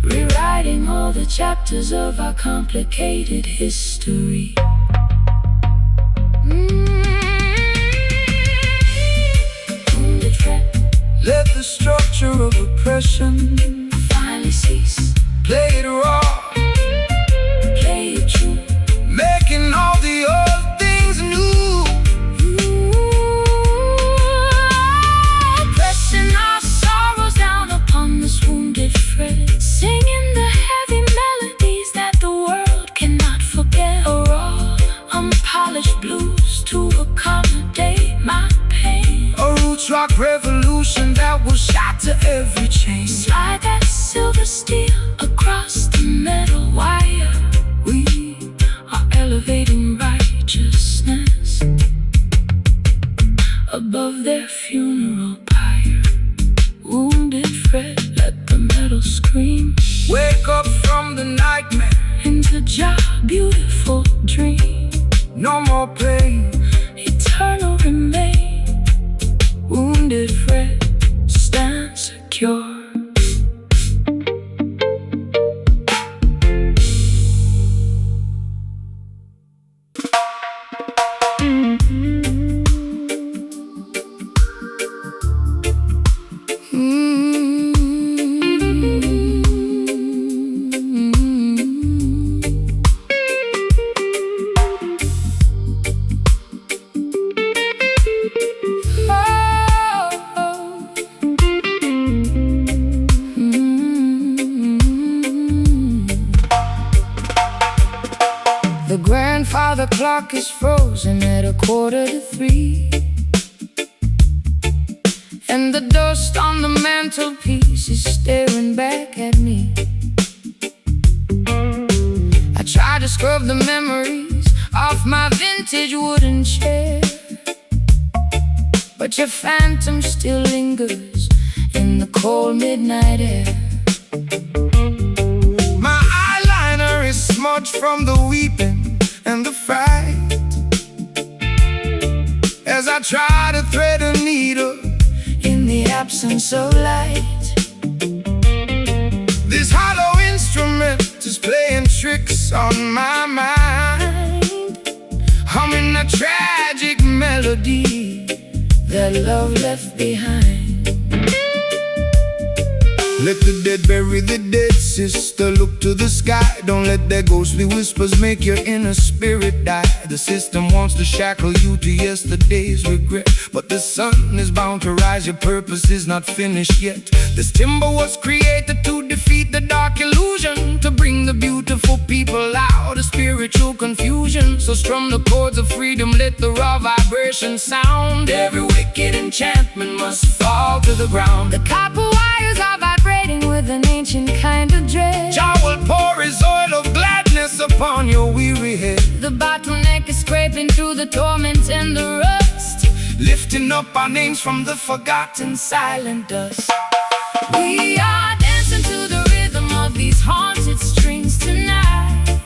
rewriting all the chapters of our complicated history. Let the structure of oppression Finally cease, play it raw, play it true, making all the old things new. pressing our sorrows down upon this wounded fret, singing the heavy melodies that the world cannot forget. A raw, unpolished blues to accommodate my pain. A roots rock revolution that will shatter every chain. Slide that silver steel across the metal wire. We are elevating righteousness above their funeral pyre. Wounded fret, let the metal scream. Wake up from the nightmare, Into Jah beautiful dream. no more pain. Eternal remain. Wounded fret, stand secure. The grandfather clock is frozen at 2:45, and the dust on the mantelpiece is staring back at me. I try to scrub the memories off my vintage wooden chair, but your phantom still lingers in the cold midnight air. My eyeliner is smudged from the weeping and the fright, as I try to thread a needle In the absence of light, this hollow instrument is playing tricks on my mind, humming a tragic melody that love left behind. Let the dead bury the dead, sister, look to the sky. Don't let their ghostly whispers make your inner spirit die. The system wants to shackle you to yesterday's regret, but the sun is bound to rise, your purpose is not finished yet. This timber was created to defeat the dark illusion, to bring the beautiful people out of spiritual confusion. So strum the chords of freedom, let the raw vibration sound. Every wicked enchantment must fall to the ground. The copper wires are vibrating with an ancient kind of dread. Jah will pour his oil of gladness upon your weary head. The bottleneck is scraping through the torment and the rust, lifting up our names from the forgotten silent dust. We are dancing to the rhythm of these haunted strings tonight,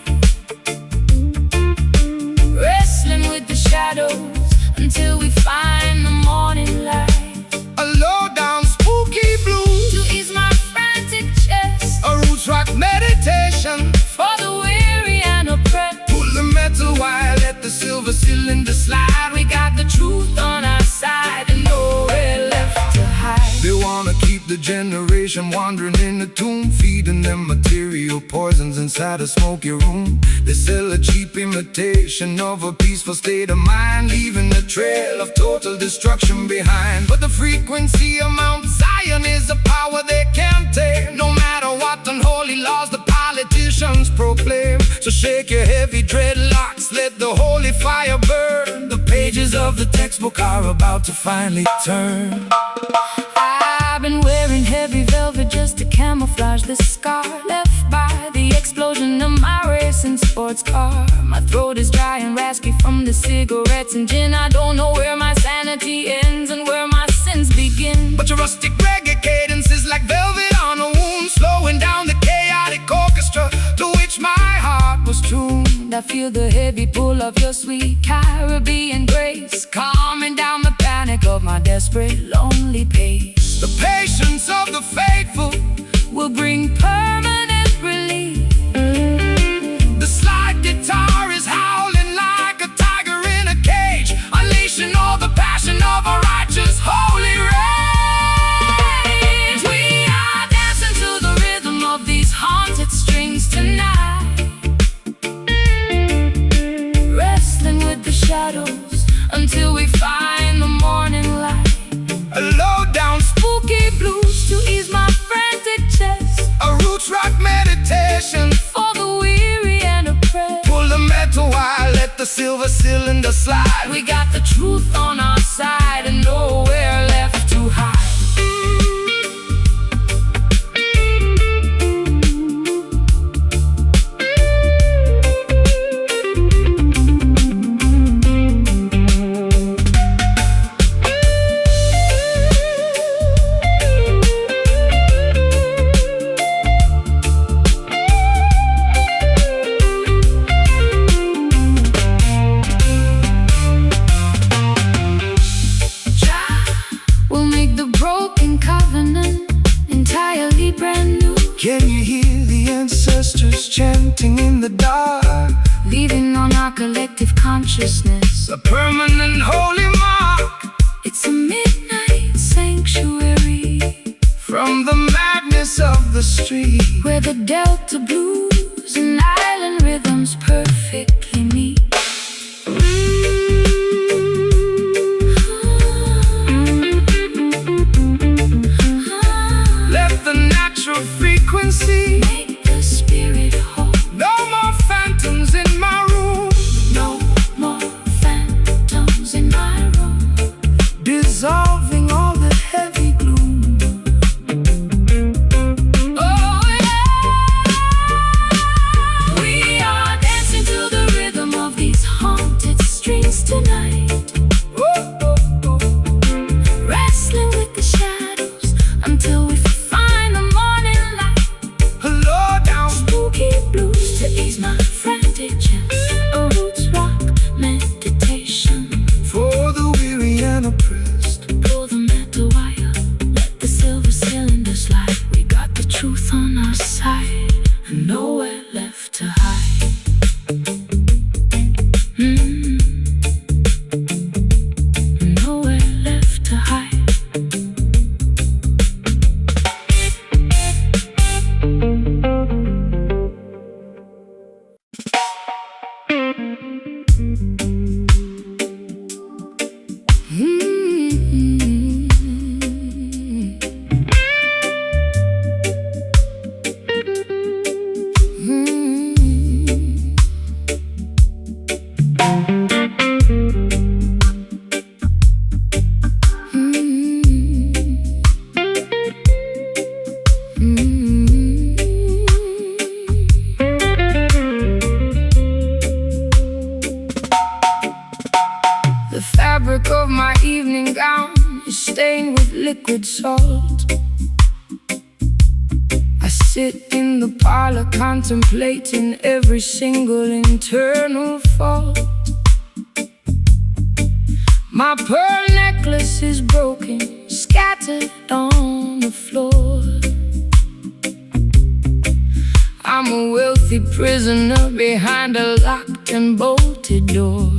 wrestling with the shadows until we find the morning light. A low down spooky blues to ease my frantic chest, a roots rock meditation for the weary and oppressed. Pull the metal wire, let the silver cylinder slide. We got the truth on our side and nowhere left to hide. They wanna keep the generation wandering in the tomb, feeding them material poisons inside a smoky room. They sell a cheap imitation of a peaceful state of mind, leaving a trail of total destruction behind. But the frequency of Mount Zion is a power they can't tame, no matter what unholy laws the politicians proclaim. So shake your heavy dreadlocks, let the holy fire burn. The pages of the textbook are about to finally turn. I've been wearing heavy velvet just to camouflage the scar left by the explosion of my racing sports car. My throat is dry and raspy from the cigarettes and gin. I don't know where my sanity ends and where my sins begin. But your rustic reggae cadence is like velvet on a wound, slowing down the chaotic orchestra to which my heart was tuned. I feel the heavy pull of your sweet Caribbean grace, calming down the panic of my desperate, lonely pace. The patience of the faithful will bring permanent relief. The slide guitar is howling like a tiger in a cage, unleashing all the passion of a righteous holy rage. We are dancing to the rhythm of these haunted strings tonight, wrestling with the shadows until we find the morning light. A low down spooky blues to ease my frantic chest, a roots rock meditation for the weary and oppressed. Pull the metal wire, let the silver cylinder slide. We got the truth on our side and nowhere left to hide. Can you hear the ancestors chanting in the dark, leaving on our collective consciousness a permanent holy mark? It's a midnight sanctuary from the madness of the street, where the Delta blues and island rhythms perfectly meet. Let the natural frequency make the spirit whole. No more phantoms in my room, no more phantoms in my room, dissolving all the heavy gloom. Oh yeah, evening gown is stained with liquid salt. I sit in the parlor contemplating every single internal fault. My pearl necklace is broken, scattered on the floor. I'm a wealthy prisoner behind a locked and bolted door.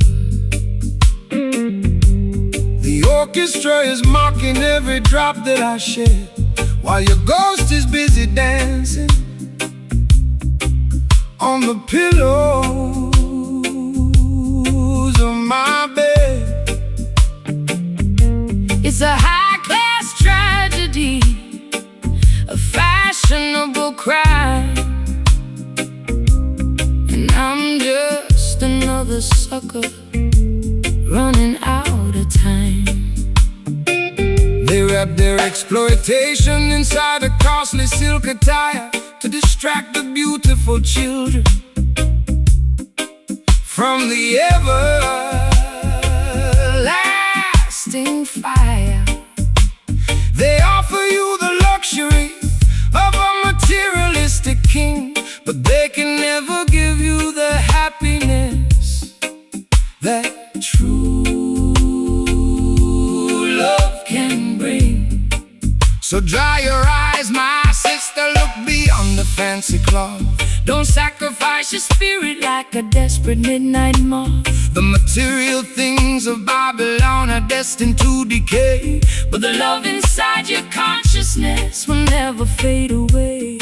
The orchestra is mocking every drop that I shed, while your ghost is busy dancing on the pillows of my bed. It's a high-class tragedy, a fashionable crime, and I'm just another sucker running out of time. They wrap their exploitation inside a costly silk attire to distract the beautiful children from the everlasting fire. They offer you the luxury of a materialistic king, but they can never give you the happiness that true love can bring. So dry your eyes, my sister, look beyond the fancy cloth. Don't sacrifice your spirit like a desperate midnight moth. The material things of Babylon are destined to decay, but the love inside your consciousness will never fade away.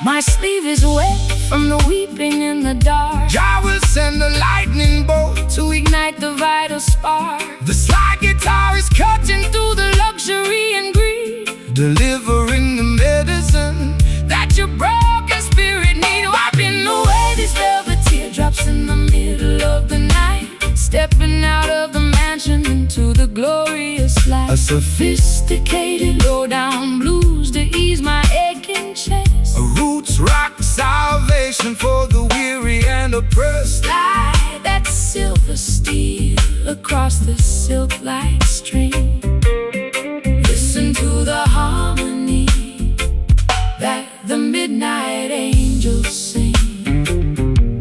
My sleeve is wet from the weeping in the dark. Jah will send a lightning bolt to ignite the vital spark. The slide guitar is cutting through the luxury and greed, delivering the medicine that your broken spirit need. Wiping away these velvet teardrops in the middle of the night, stepping out of the mansion into the glorious light. A sophisticated low-down blues to ease my aching chest. A roots rock salvation for the weary and oppressed. Slide that silver steel across the silk-like string. Listen to the harmony that the midnight angels sing.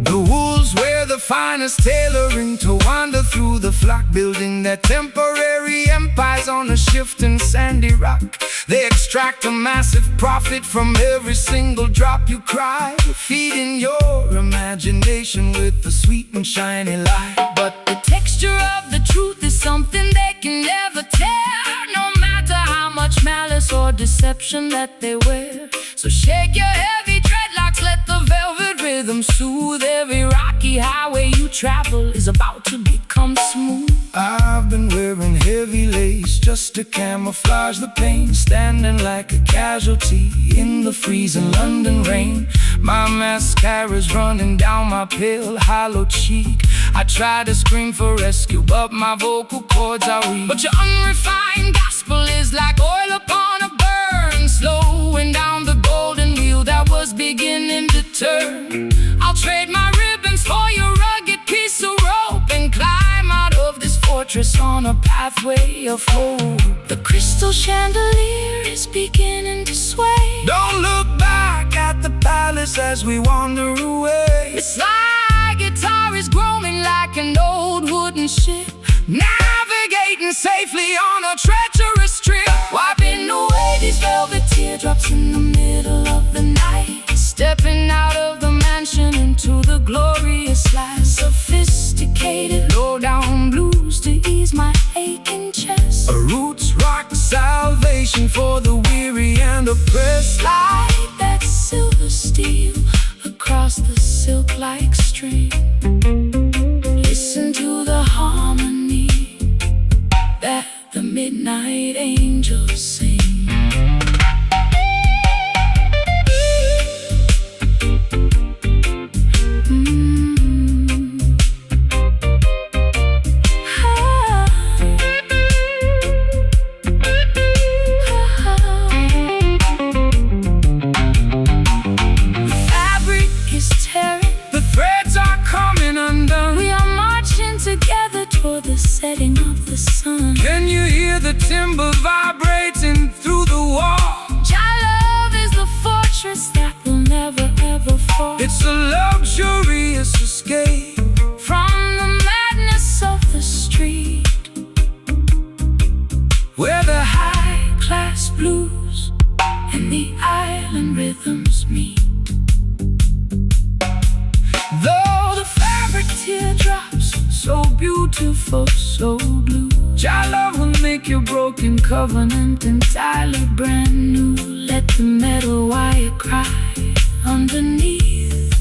The wolves wear the finest tailoring to wander through the flock, building their temporary empires on a shifting sandy rock. They extract a massive profit from every single drop you cry, feeding your imagination with a sweet and shiny light. But the texture of the truth is something they can never tell, no matter how much malice or deception that they wear. So shake your heavy dreadlocks, let the velvet rhythm soothe. Every rocky highway you travel is about to become smooth. I've been wearing heavy lace just to camouflage the pain, standing like a casualty in the freezing London rain. My mascara's running down my pale, hollow cheek. I try to scream for rescue, but my vocal cords are weak. But your unrefined gospel is like oil upon a burn, slowing down the golden wheel that was beginning to turn. I'll trade my ribbons for your rugged piece of rope and climb out of this fortress on a pathway of hope. The crystal chandelier is beginning to sway. Don't look back at the palace as we wander away. The slide guitar is groaning like an old wooden ship, navigating safely on a treacherous trip. Wiping away these velvet teardrops in the middle of the night, stepping out of the mansion into the glorious light. Sophisticated low-down blues to ease my aching chest. A roots rock salvation for the weary and oppressed. Slide that silver steel across the silk-like string. Listen to the harmony that the midnight angels sing. Setting of the sun. Can you hear the timber vibrating through the wall. Your love is the fortress that will never ever fall. It's a luxurious escape from the madness of the street, where the high-class blues and the island rhythms meet. though The fabric teardrops, so beautiful, so blue. your love will make your broken Covenant entirely brand new. Let the metal wire cry underneath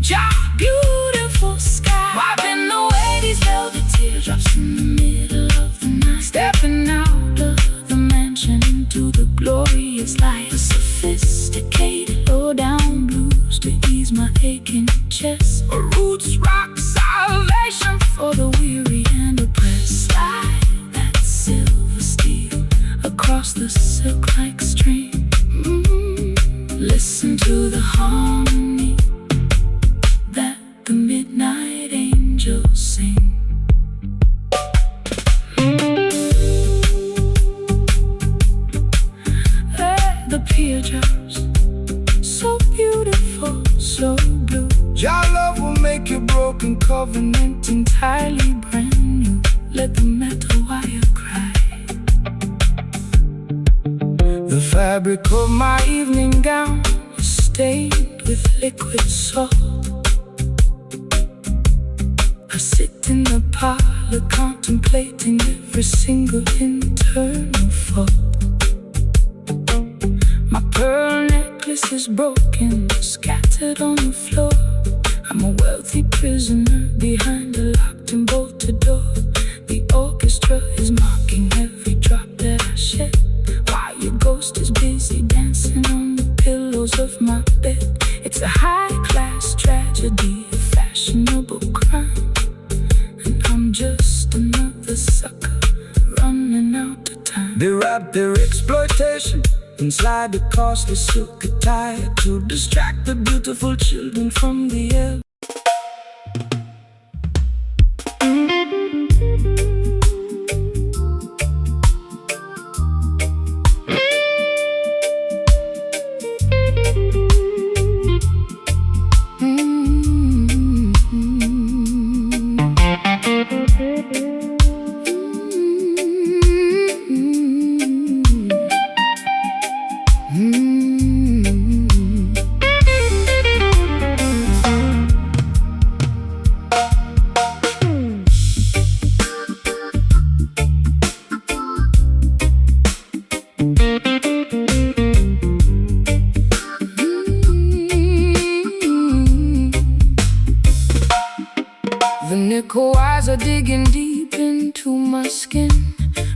your beautiful sky, wiping away these velvet teardrops in the middle of the night. Stepping out of the mansion into the glorious light. A sophisticated low-down blues to ease my aching chest. a roots rock Salvation for the weary and oppressed. Slide that silver steel across the silk-like stream. Listen to the harmony that the midnight angels sing. The teardrops, so beautiful, so blue. your love will make your broken Covenant entirely brand new. Let the metal wire cry. The fabric of my Evening gown is stained with liquid salt. I sit in the parlor contemplating every single internal fault. My pearl necklace is broken, scattered on the floor. I'm a wealthy prisoner behind a locked and bolted door. The orchestra is mocking every drop that I shed, while your ghost is busy dancing on the pillows of my bed. It's a high-class tragedy, a fashionable crime, and I'm just another sucker running out of time. They wrap their exploitation inside the costly silk attire to distract the beautiful children from the air. The nickel wires are digging deep into my skin,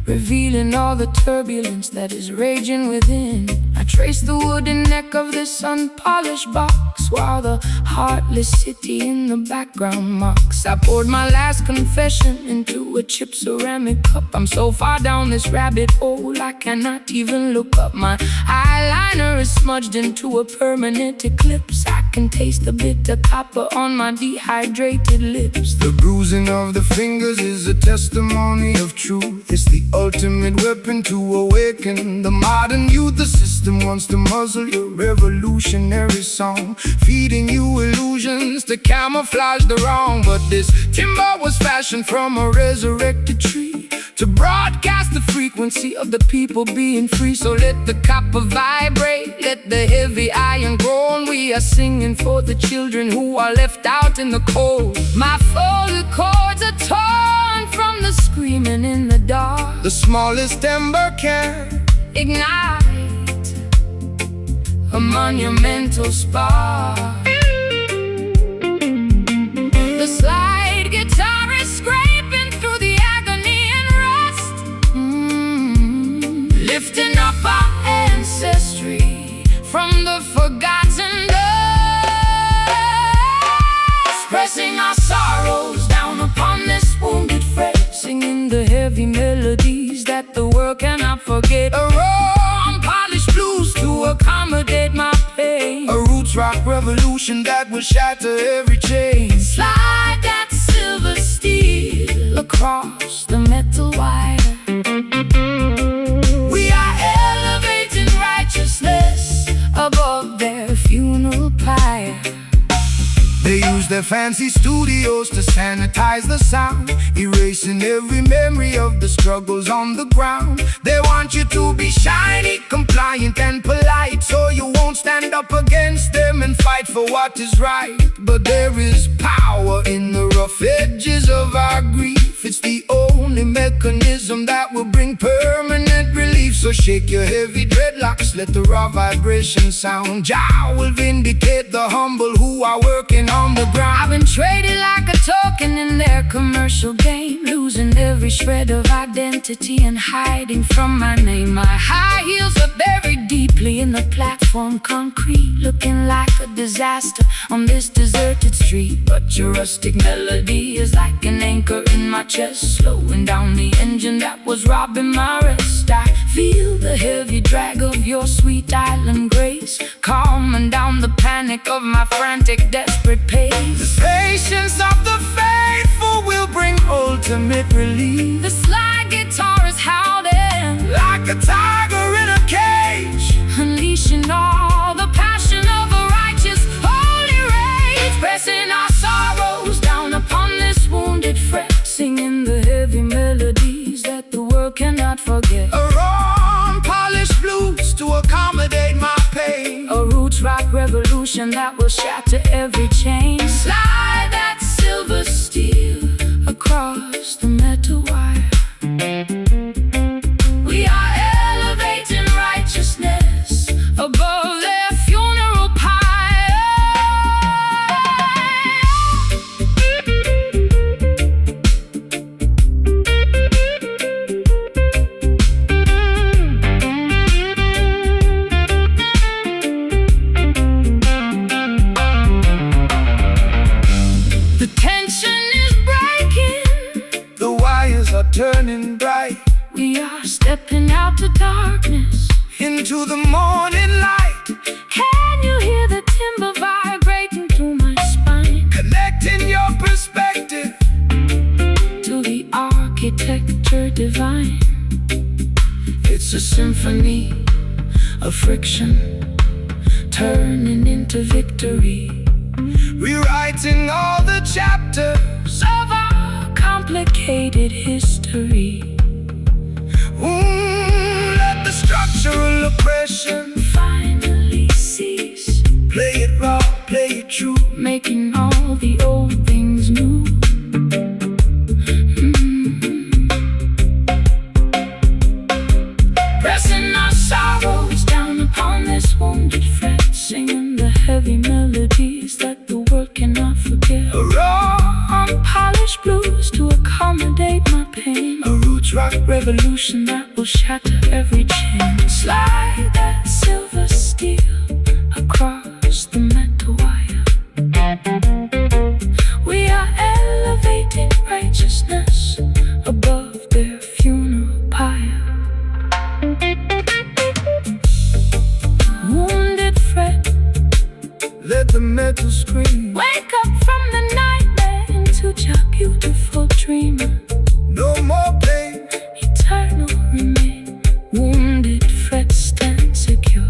revealing all the turbulence that is raging within. I trace the wooden neck of this unpolished box, while the heartless city in the background mocks. I poured my last confession into a chipped ceramic cup. I'm so far down this rabbit hole I cannot even look up. My eyeliner is smudged into a permanent eclipse. I can taste the bitter copper on my dehydrated lips. The bruising of the fingers is a testimony of truth. It's the ultimate weapon to awaken the modern youth. The system wants to muzzle your revolutionary song, feeding you illusions to camouflage the wrong. But this timber was fashioned from a resurrected tree to broadcast the frequency of the people being free. So let the copper vibrate, let the heavy iron groan. We are singing for the children who are left out in the cold. My folded chords are torn from the screaming in the dark. The smallest ember can ignite a monumental spark. The slide guitar is scraping through the agony and rust, lifting up our ancestry from the forgotten dust, pressing our sorrows down upon this wounded fret, singing the heavy melodies that the world cannot forget. A raw, unpolished blues to accommodate my pain. A roots rock revolution that will shatter every chain. Slide that silver steel across the metal wire. fancy studios to sanitize the sound, erasing every memory of the struggles on the ground. They want you to be shiny, compliant and polite, so you won't stand up against them and fight for what is right. But there is power in the rough edges of our grief. It's the only mechanism that will bring permanent relief. So shake your heavy dreadlocks, let the raw vibration sound. Jah will vindicate the humble who are working on the ground. I've been traded like a token in their commercial game, losing every shred of identity and hiding from my name. My high heels are buried deeply in the platform concrete, looking like a disaster on this deserted street. But your rustic melody is like an anchor in my chest, slowing down the engine that was robbing my rest. I feel the heavy drag of your sweet island grace, calming down the panic of my frantic, desperate pace. The patience of the faithful will bring ultimate relief. The slide guitar is howling like a tiger in a cage, unleashing all the passion of a righteous holy rage, pressing our sorrows down upon this wounded fret, singing the heavy melodies that the world cannot forget. A raw unpolished blues to accommodate my pain, a roots rock revolution that will shatter every chain. Slide that silver steel across the metal wire. We are elevating righteousness above their funeral pyre. The tension is breaking, the wires are turning bright. we are stepping out the darkness into the morning light. Can you hear the timber vibrating through my spine? Connecting your perspective To the architecture divine. It's a symphony of friction, turning into victory, rewriting all the chapters of our complicated history. Let the structural oppression Finally cease, play it raw, play it true, making all the old things new. Pressing our sorrows down upon this wounded fret, singing the heavy melodies that the world cannot forget. a raw, Unpolished blues to accommodate my pain, a roots rock revolution that will shatter every chain. Slide that silver steel across the metal wire. We are elevating righteousness above their funeral pyre. Wounded fret, let the metal scream. wake up from the nightmare into your beautiful dreamer. No more pain, Eternal remain, wounded fret, stand secure.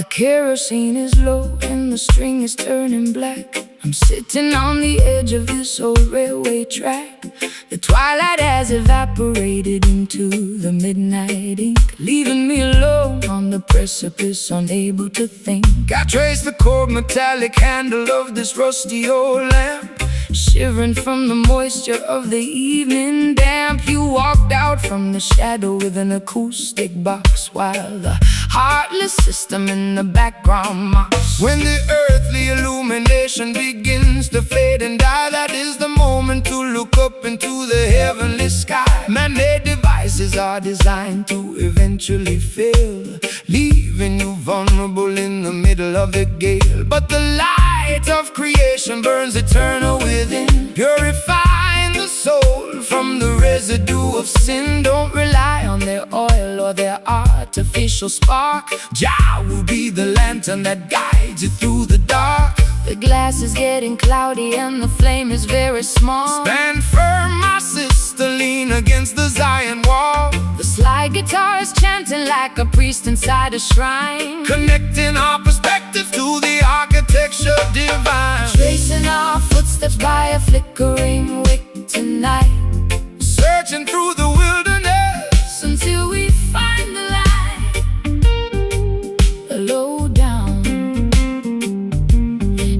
Kerosene is low and the string is turning black. I'm sitting on the edge of this old railway track. The twilight has evaporated into the midnight ink, leaving me alone on the precipice, unable to think. I trace the cold metallic handle of this rusty old lamp, Shivering from the moisture of the evening damp. You walked out from the shadow with an acoustic box, while the heartless system in the background mocks. When the earthly illumination begins to fade and die, that is the moment to look up into the heavenly sky. Man-made devices are designed to eventually fail, leaving leaving you vulnerable in the middle of the gale. But the light of creation burns eternal within, purifying the soul from the residue of sin. Don't rely on their oil or their artificial spark. Jah will be the lantern that guides you through the dark. The glass is getting cloudy and the flame is very small. Stand firm, my sister, lean against the Zion wall. The slide guitar is chanting like a priest inside a shrine, Connecting our perspective to the architecture divine. tracing our footsteps by a flickering wick tonight, Searching through the wilderness until we find the light. Low down,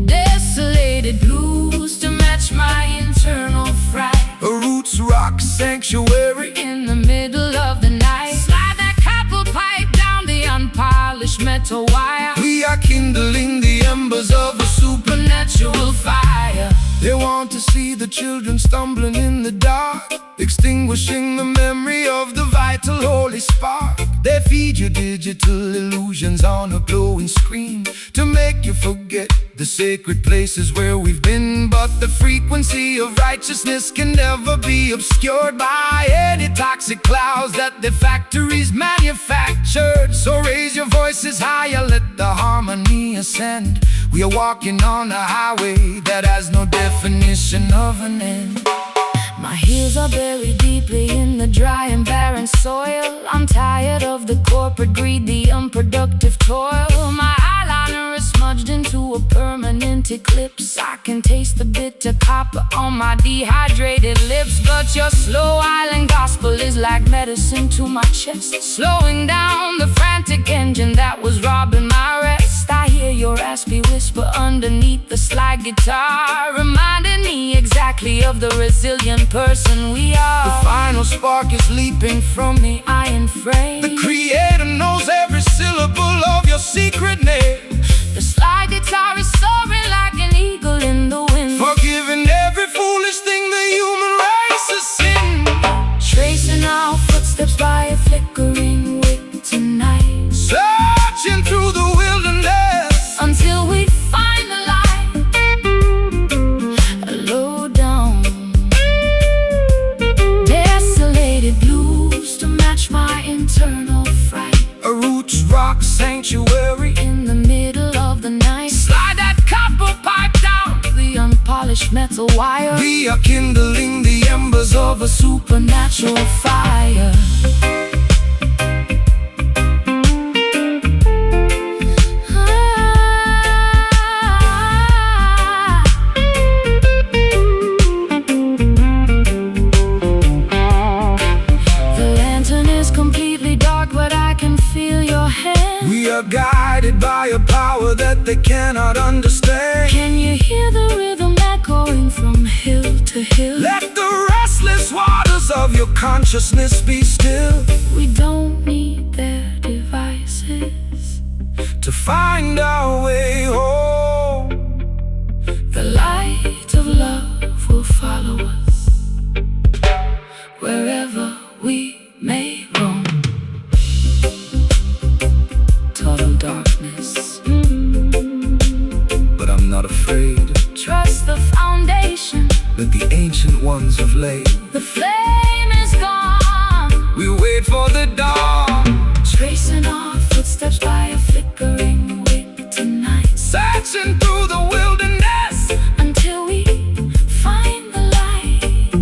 desolated blues to match my internal fright. a roots rock sanctuary. In the middle of the night, slide that copper pipe down the unpolished metal wire. We are kindling the embers of a supernatural fire. They want to see the children stumbling in the dark, extinguishing the memory of the vital holy spark. They feed you digital illusions on a glowing screen to make you forget the sacred places where we've been. But the frequency of righteousness can never be obscured by any toxic clouds that the factories manufactured. So raise your voices higher, let the harmony ascend. We are walking on a highway that has no definition of an end. My heels are buried deeply in the dry and barren soil. I'm tired of the corporate greed, the unproductive toil. My eyeliner is smudged into a permanent eclipse. I can taste the bitter copper on my dehydrated lips. But your slow island gospel is like medicine to my chest, slowing down the frantic engine that was robbing my rest. I hear your raspy whisper underneath the slide guitar, reminding me exactly of the resilient person we are. The final spark is leaping from the Iron frame, The Creator knows every syllable of your secret name, the slide guitar is soaring like an eagle in the wind, forgiving every foolish thing the human race has sinned. tracing our footsteps by a flickering wick tonight, Searching through the wilderness until we find the light. Low down, desolated blues to match my internal fright. a roots rock sanctuary. In the middle of the night, slide that copper pipe down the unpolished metal wire. We are kindling the embers of a Supernatural fire. The lantern is completely dark, but I can feel your hand. We are guided by a power that they cannot understand. Can you hear the rhythm echoing from hill to hill? Let the restless waters of your consciousness be still, We don't need their devices to find our way home. The light of love will follow us wherever we may roam. Total darkness, But I'm not afraid trust the foundation. that the ancient ones have laid. The flame is gone, We wait for the dawn, tracing our footsteps by a flickering wick tonight, searching through the wilderness until we find the light.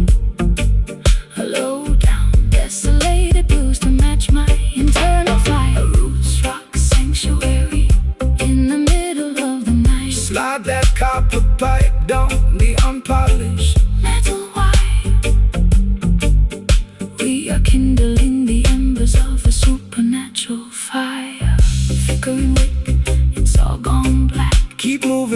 Low down, desolated blues to match my internal fire. A roots rock sanctuary in the middle of the night. slide that copper pipe down the unpolished. Metal wire, we are kindling the embers of a supernatural fire. Flickering wick, it's all gone black. Keep moving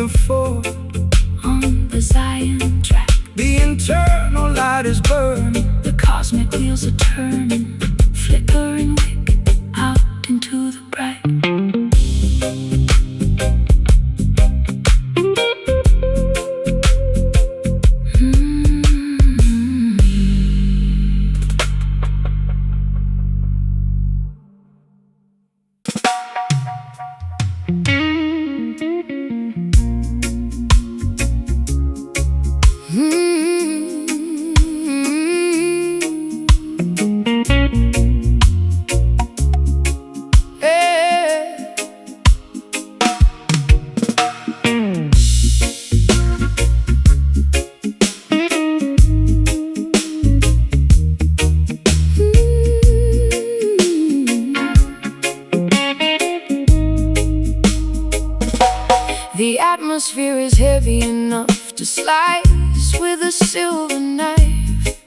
atmosphere is heavy enough to slice with a silver knife.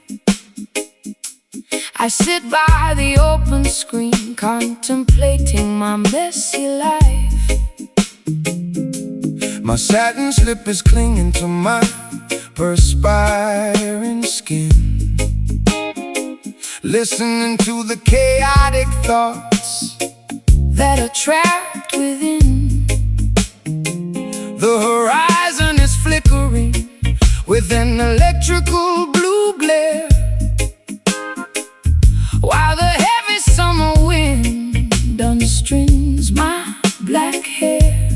I sit by the open screen, contemplating my messy life. My satin slip is clinging to my perspiring skin, listening to the chaotic thoughts that are trapped within. The horizon is flickering with an electrical blue glare, while the heavy summer wind unstrings my black hair.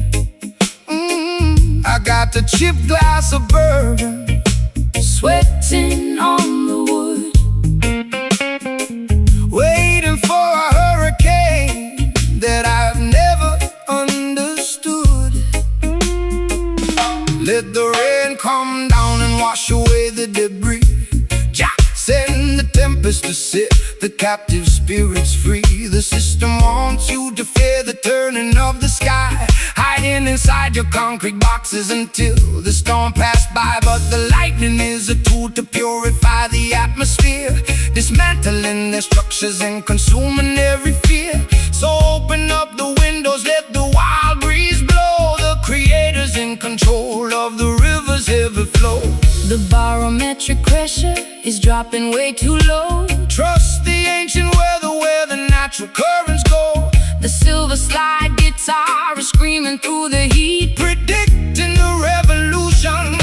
I got the chipped glass of bourbon, sweating on the wood, waiting for a hurricane that I've never understood. Let the rain come down and wash away the debris. Jah send the tempest to set the captive spirits free. The system wants you to fear the turning of the sky, hiding inside your concrete boxes until the storm passed by. But the lightning is a tool to purify the atmosphere, dismantling their structures and consuming every fear. So open up the windows, let the wild breeze blow. The creator's in control of the river's heavy flow. The barometric pressure is dropping way too low. Trust the ancient weather where the natural currents go. The silver slide guitar is screaming through the heat, predicting the revolution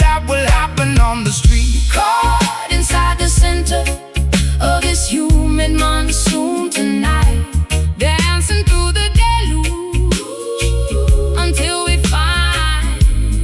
that will happen on the street. Caught inside the center of this humid monsoon tonight, dancing through the deluge until we find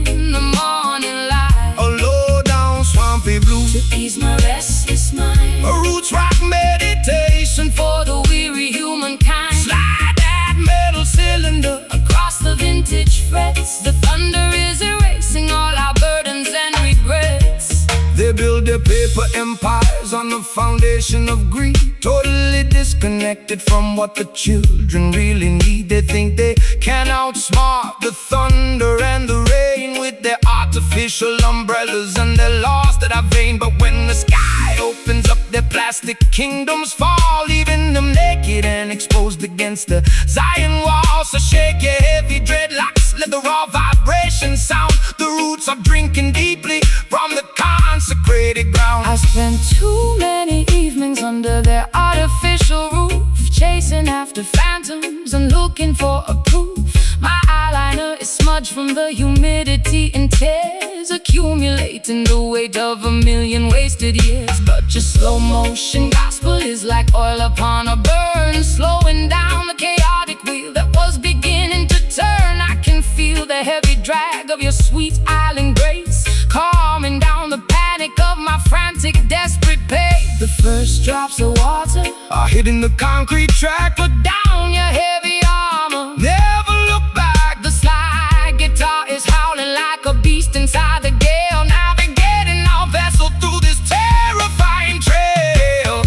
the morning light. A low down swampy blues to ease my restless mind, a roots rock meditation for the weary humankind. Slide that metal cylinder across the vintage frets. The thunder is erasing all our burdens and regrets. They build their paper empires on the foundation of greed, totally disconnected from what the children really need. They think they can outsmart the thunder and the rain with their artificial umbrellas and their laws that are vain. But when the sky opens up, their plastic kingdoms fall, leaving them naked and exposed against the Zion wall. So shake your heavy dreadlocks, let the raw vibration sound. The roots are drinking deeply from the consecrated ground. I spent too many evenings under their artificial roof, chasing after phantoms and looking for a proof. My eyeliner is smudged from the humidity and tears, accumulating the weight of 1,000,000 wasted years. But your slow motion gospel is like oil upon a burn, slowing down the chaotic wheel that was beginning to turn. I can feel the heavy drag of your sweet island grace, calming down the panic of my frantic, desperate pace. The first drops of water are hitting the concrete track. Put down your heavy armor, never look back. The slide guitar is howling like a beast inside the gale, navigating our vessel through this terrifying trail.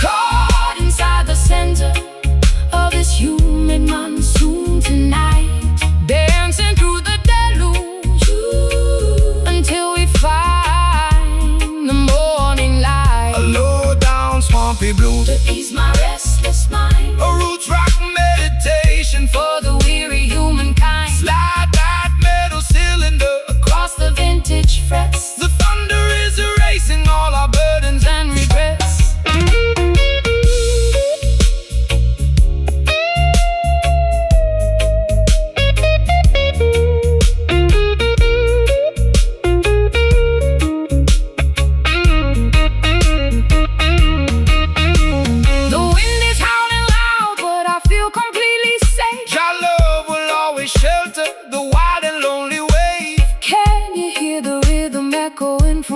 Caught inside the center of this humid monsoon tonight, dancing through the deluge until we find the morning light. A low down swampy blues to ease my restless mind, a roots rock meditation for the weary humankind. Slide that metal cylinder across the vintage frets. The thunder is erasing all our burdens and regrets.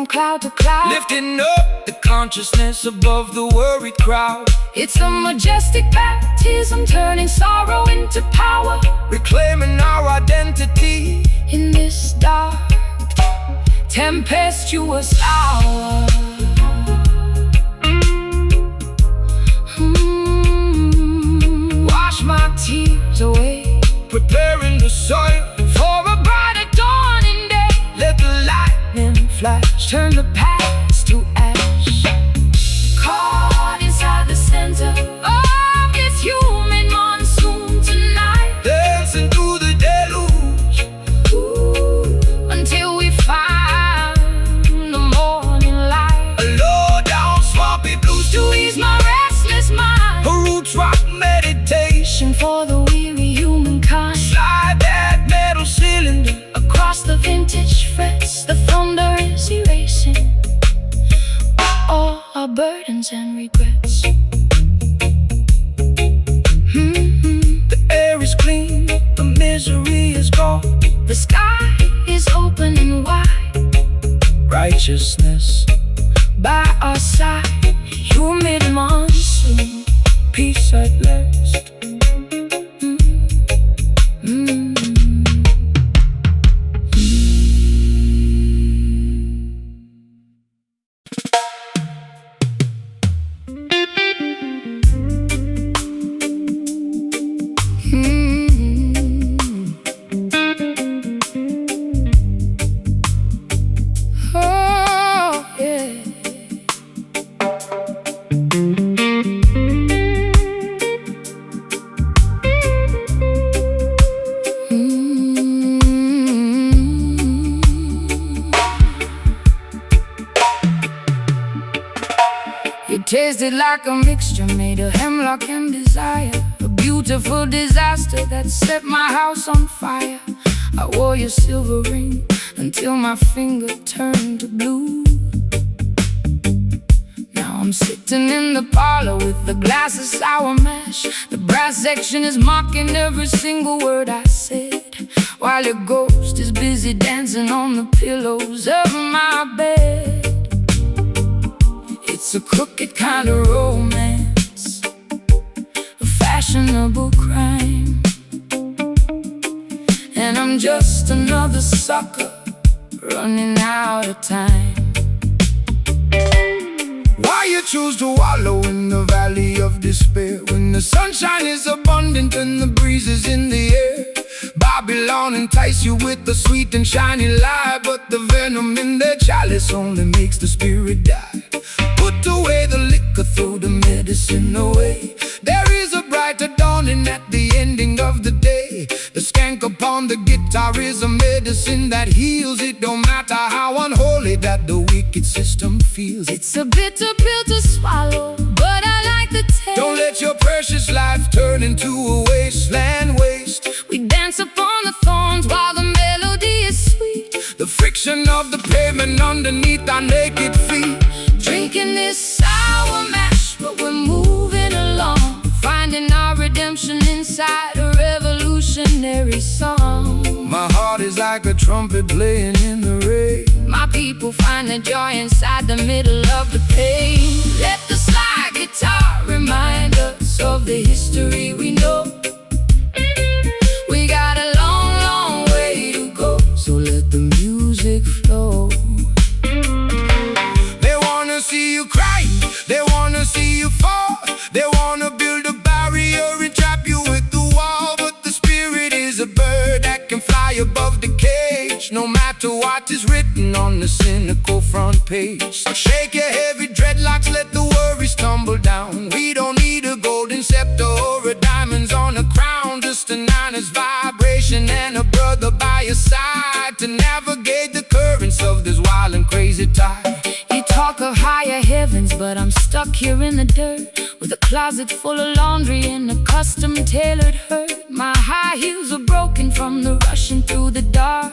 Cloud to cloud, lifting up the consciousness above the worried crowd. It's a majestic baptism, turning sorrow into power, reclaiming our identity in this dark, tempestuous hour. Wash my tears away, preparing the soil for a brighter dawn our burdens and regrets. The air is clean, the misery is gone. The sky is open and wide. Righteousness By our side, humid monsoon, peace at last. oh yeah. It tasted like a mixture made of hemlock and desire, a beautiful disaster that set my house on fire. I wore your silver ring until my finger turned to blue. Now I'm sitting in the parlor with a glass of sour mash. The brass section is mocking every single word I said, while your ghost is busy dancing on the pillows of my bed. It's a crooked kind of romance, a fashionable crime, and I'm just another sucker running out of time. Why you choose to wallow in the valley of despair, when the sunshine is abundant and the breeze is in the air? Babylon entice you with the sweet and shiny lie, but the venom in their chalice only makes the spirit die. Put away the liquor, throw the medicine away. There is a brighter dawning at the ending of the day. The skank upon the guitar is a medicine that heals. It don't matter how unholy that the wicked system feels. It's a bitter pill to swallow, but I like the taste. Don't let your precious life turn into a wasteland waste. We dance upon the thorns while the melody is sweet. The friction of the pavement underneath our naked feet. Drinking this sour mash, but we're moving along, finding our redemption inside a revolutionary song. My heart is like a trumpet playing in the rain. My people find the joy inside the middle of the pain. Let the slide guitar remind us of the history we know. We got a long, long way to go, so let the music flow. They wanna see you cry, they wanna see you fall. They wanna build a barrier and trap you with the wall. But the spirit is a bird that can fly above the cage, no matter what is written on the cynical front page. So shake your heavy dreadlocks, let the worries tumble down. We don't need a golden scepter or a diamonds on a crown, just a nine's vibration and a brother by your side to navigate the currents of this wild and crazy tide. You talk of higher heavens, but I'm stuck here in the dirt, with a closet full of laundry and a custom-tailored hurt. My high heels are broken from the rushing through the dark,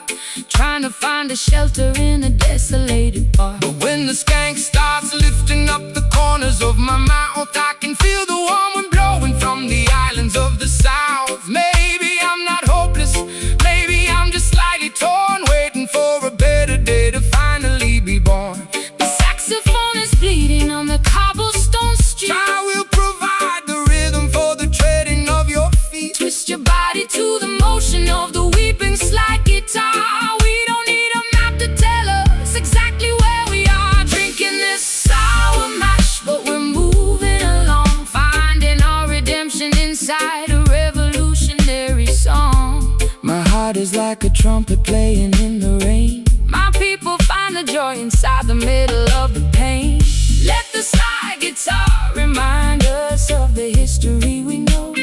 trying to find a shelter in a desolated bar. But when the skank starts lifting up the corners of my mouth, I can feel the warm wind blowing from the islands of the south. Maybe I'm not hopeless, maybe I'm just slightly torn, waiting for a better day to finally be born. The saxophone is bleeding on the cobblestone street. I will provide the rhythm for the treading of your feet. Twist your body to the motion of the weeping slide guitar. We don't need a map to tell us exactly where we are. Drinking this sour mash, but we're moving along, finding our redemption inside a revolutionary song. My heart is like a trumpet playing in the rain. My people find the joy inside the middle of the pain. Let the slide guitar remind us of the history we know.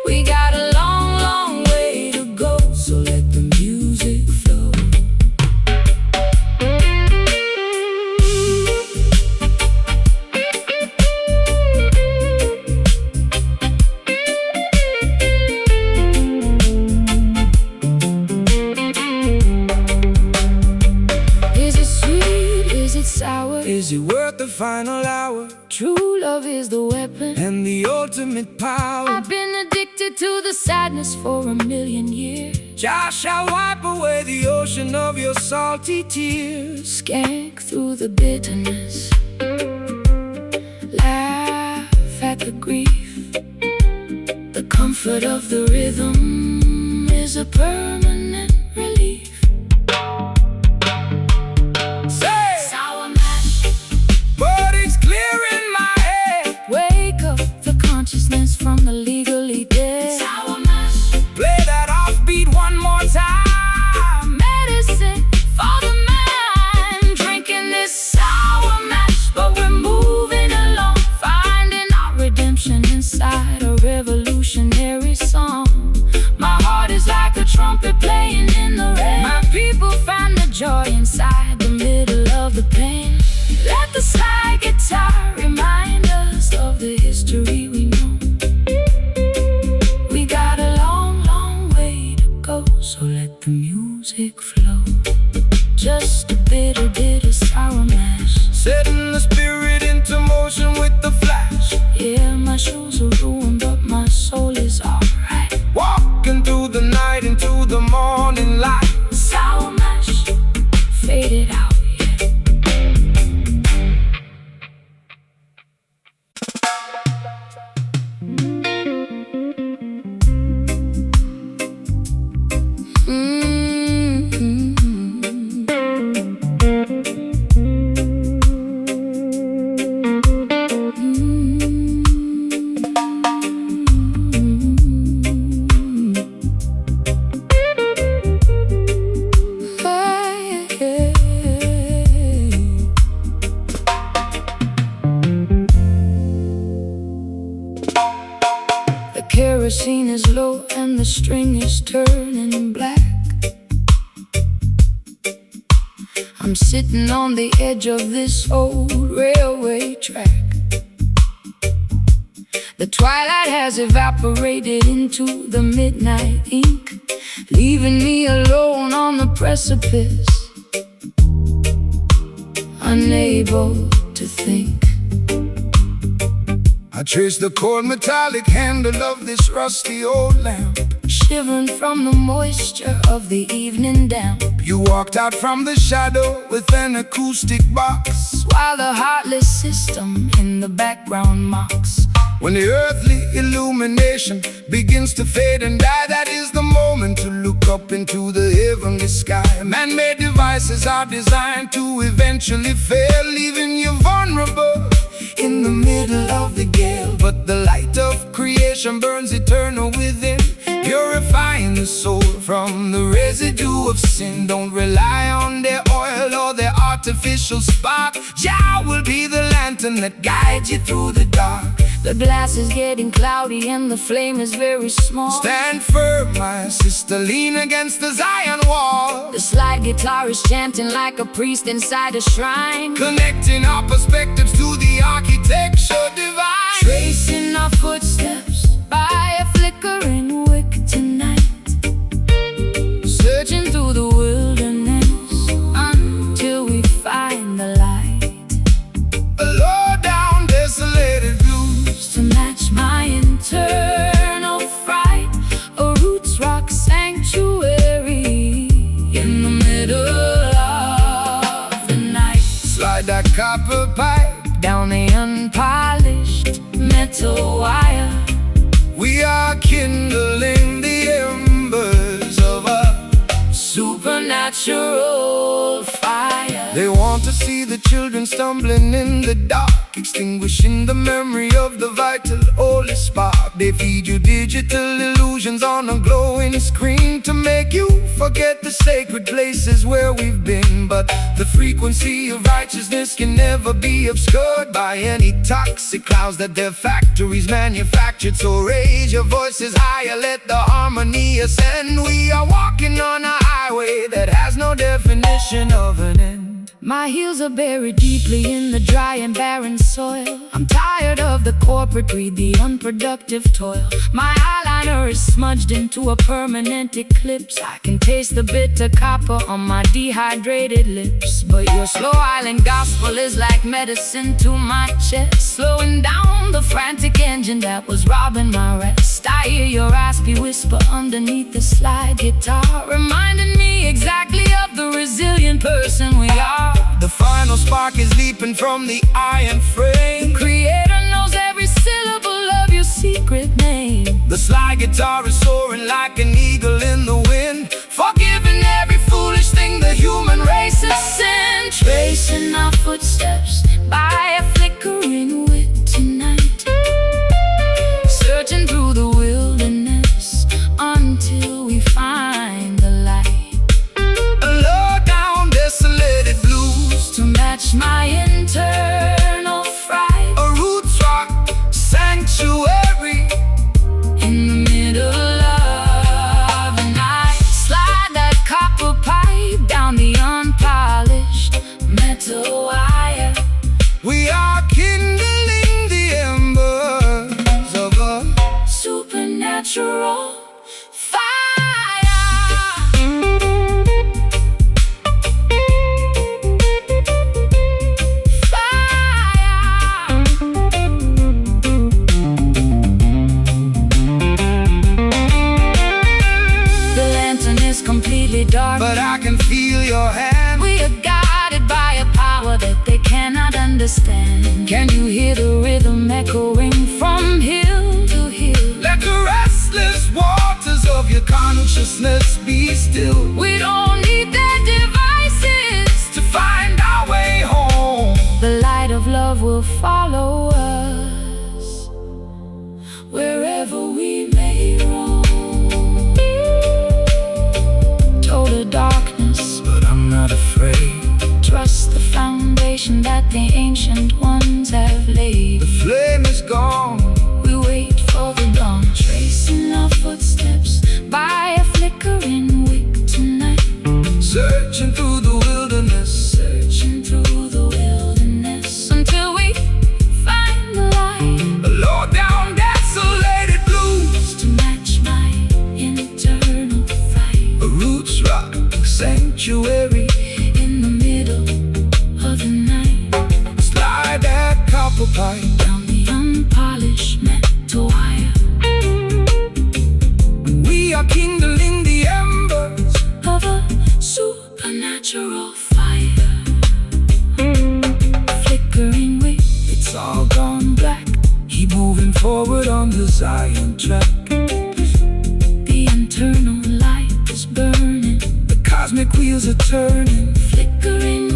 We got a long, long way to go, so let the music flow. Is it sweet? Is it sour? Is it worth the final hour? True love is the weapon and the ultimate power. I've been addicted to the sadness for 1,000,000 years. Jah shall wipe away the ocean of your salty tears. Skank through the bitterness, laugh at the grief. The comfort of the rhythm is a permanent relief. Say, sour mash, but it's clear in my head. Wake up the consciousness from the legally dead. Sour mash, play that offbeat one more time. Medicine for the mind, drinking this sour mash, but we're moving along, finding our redemption inside a revolutionary song. My heart is like a trumpet playing in the rain. My people find the joy inside the middle of the pain. Let the slide guitar remind us of the history we know. We got a long, long way to go, so let the music flow. Just a bit of sour mash, setting the spirit into motion with the flash. Yeah, my shoes are ruined, but my soul is alright. Walking through the night into the morning light. Sour mash, fade it out, yeah. Kerosene is low and the string is turning black. I'm sitting on the edge of this old railway track. The twilight has evaporated into the midnight ink, leaving me alone on the precipice, unable to think. I trace the cold metallic handle of this rusty old lamp, shivering from the moisture of the evening damp. You walked out from the shadow with an acoustic box, while the heartless system in the background mocks. When the earthly illumination begins to fade and die, that is the moment to look up into the heavenly sky. Man-made devices are designed to eventually fail, leaving you vulnerable in the middle of the gale. But the light of creation burns eternal within, purifying the soul from the residue of sin. Don't rely on their oil or their artificial spark. Jah will be the lantern that guides you through the dark. The glass is getting cloudy and the flame is very small. Stand firm, my sister, lean against the Zion wall. The slide guitar is chanting like a priest inside a shrine, connecting our perspectives to the architecture divine. Tracing our footsteps by a flickering wick tonight, searching through the wilderness until we find the light. A low down, desolated blues to match my internal fright, a roots rock sanctuary in the middle of the night. Slide that copper pipe down the unpolished metal wire. We are kindling the embers of a supernatural fire. They want to see the children stumbling in the dark, extinguishing the memory of the vital holy spark. They feed you digital illusions on a glowing screen to make you forget the sacred places where we've been. But the frequency of righteousness can never be obscured by any toxic clouds that their factories manufactured. So raise your voices higher, let the harmony ascend. We are walking on a highway that has no definition of an end. My heels are buried deeply in the dry and barren soil. I'm tired of the corporate greed, the unproductive toil. My eyeliner liner is smudged into a permanent eclipse. I can taste the bitter copper on my dehydrated lips. But your slow island gospel is like medicine to my chest, slowing down the frantic engine that was robbing my rest. I hear your raspy whisper underneath the slide guitar, reminding me exactly of the resilient person we are. The final spark is leaping from the iron frame. The creator knows every syllable of your secret name. The slide guitar is soaring like an eagle in the wind, forgiving every foolish thing the human race has sinned. Tracing our footsteps by a flickering wick tonight, searching through the wilderness until we find the light. Low down desolated blues to match my internal fright. A roots rock sanctuary in the middle of the night. Slide that copper pipe down the unpolished metal wire. We are kindling the embers of a supernatural fire. Completely dark, but I can feel your hand. We are guided by a power that they cannot understand. Can you hear the rhythm echoing from hill to hill? Let the restless waters of your consciousness be still. We don't need their devices to find our way home. The light of love will follow us wherever we may roam. Total darkness, but I'm not afraid. Trust the foundation that the ancient ones have laid. The flame is gone, we wait for the dawn. Tracing our footsteps by a flickering wick tonight. Searching through the wilderness, searching through the wilderness until we find the light. Low down desolated blues to match my internal fright. A roots rock sanctuary in the middle of the night. Slide that copper pipe down the unpolished metal wire. We are kindling the embers of a supernatural fire. Flickering wick, it's all gone black. Keep moving forward on the Zion track. The internal light is burning, the cosmic wheels are turning. Flickering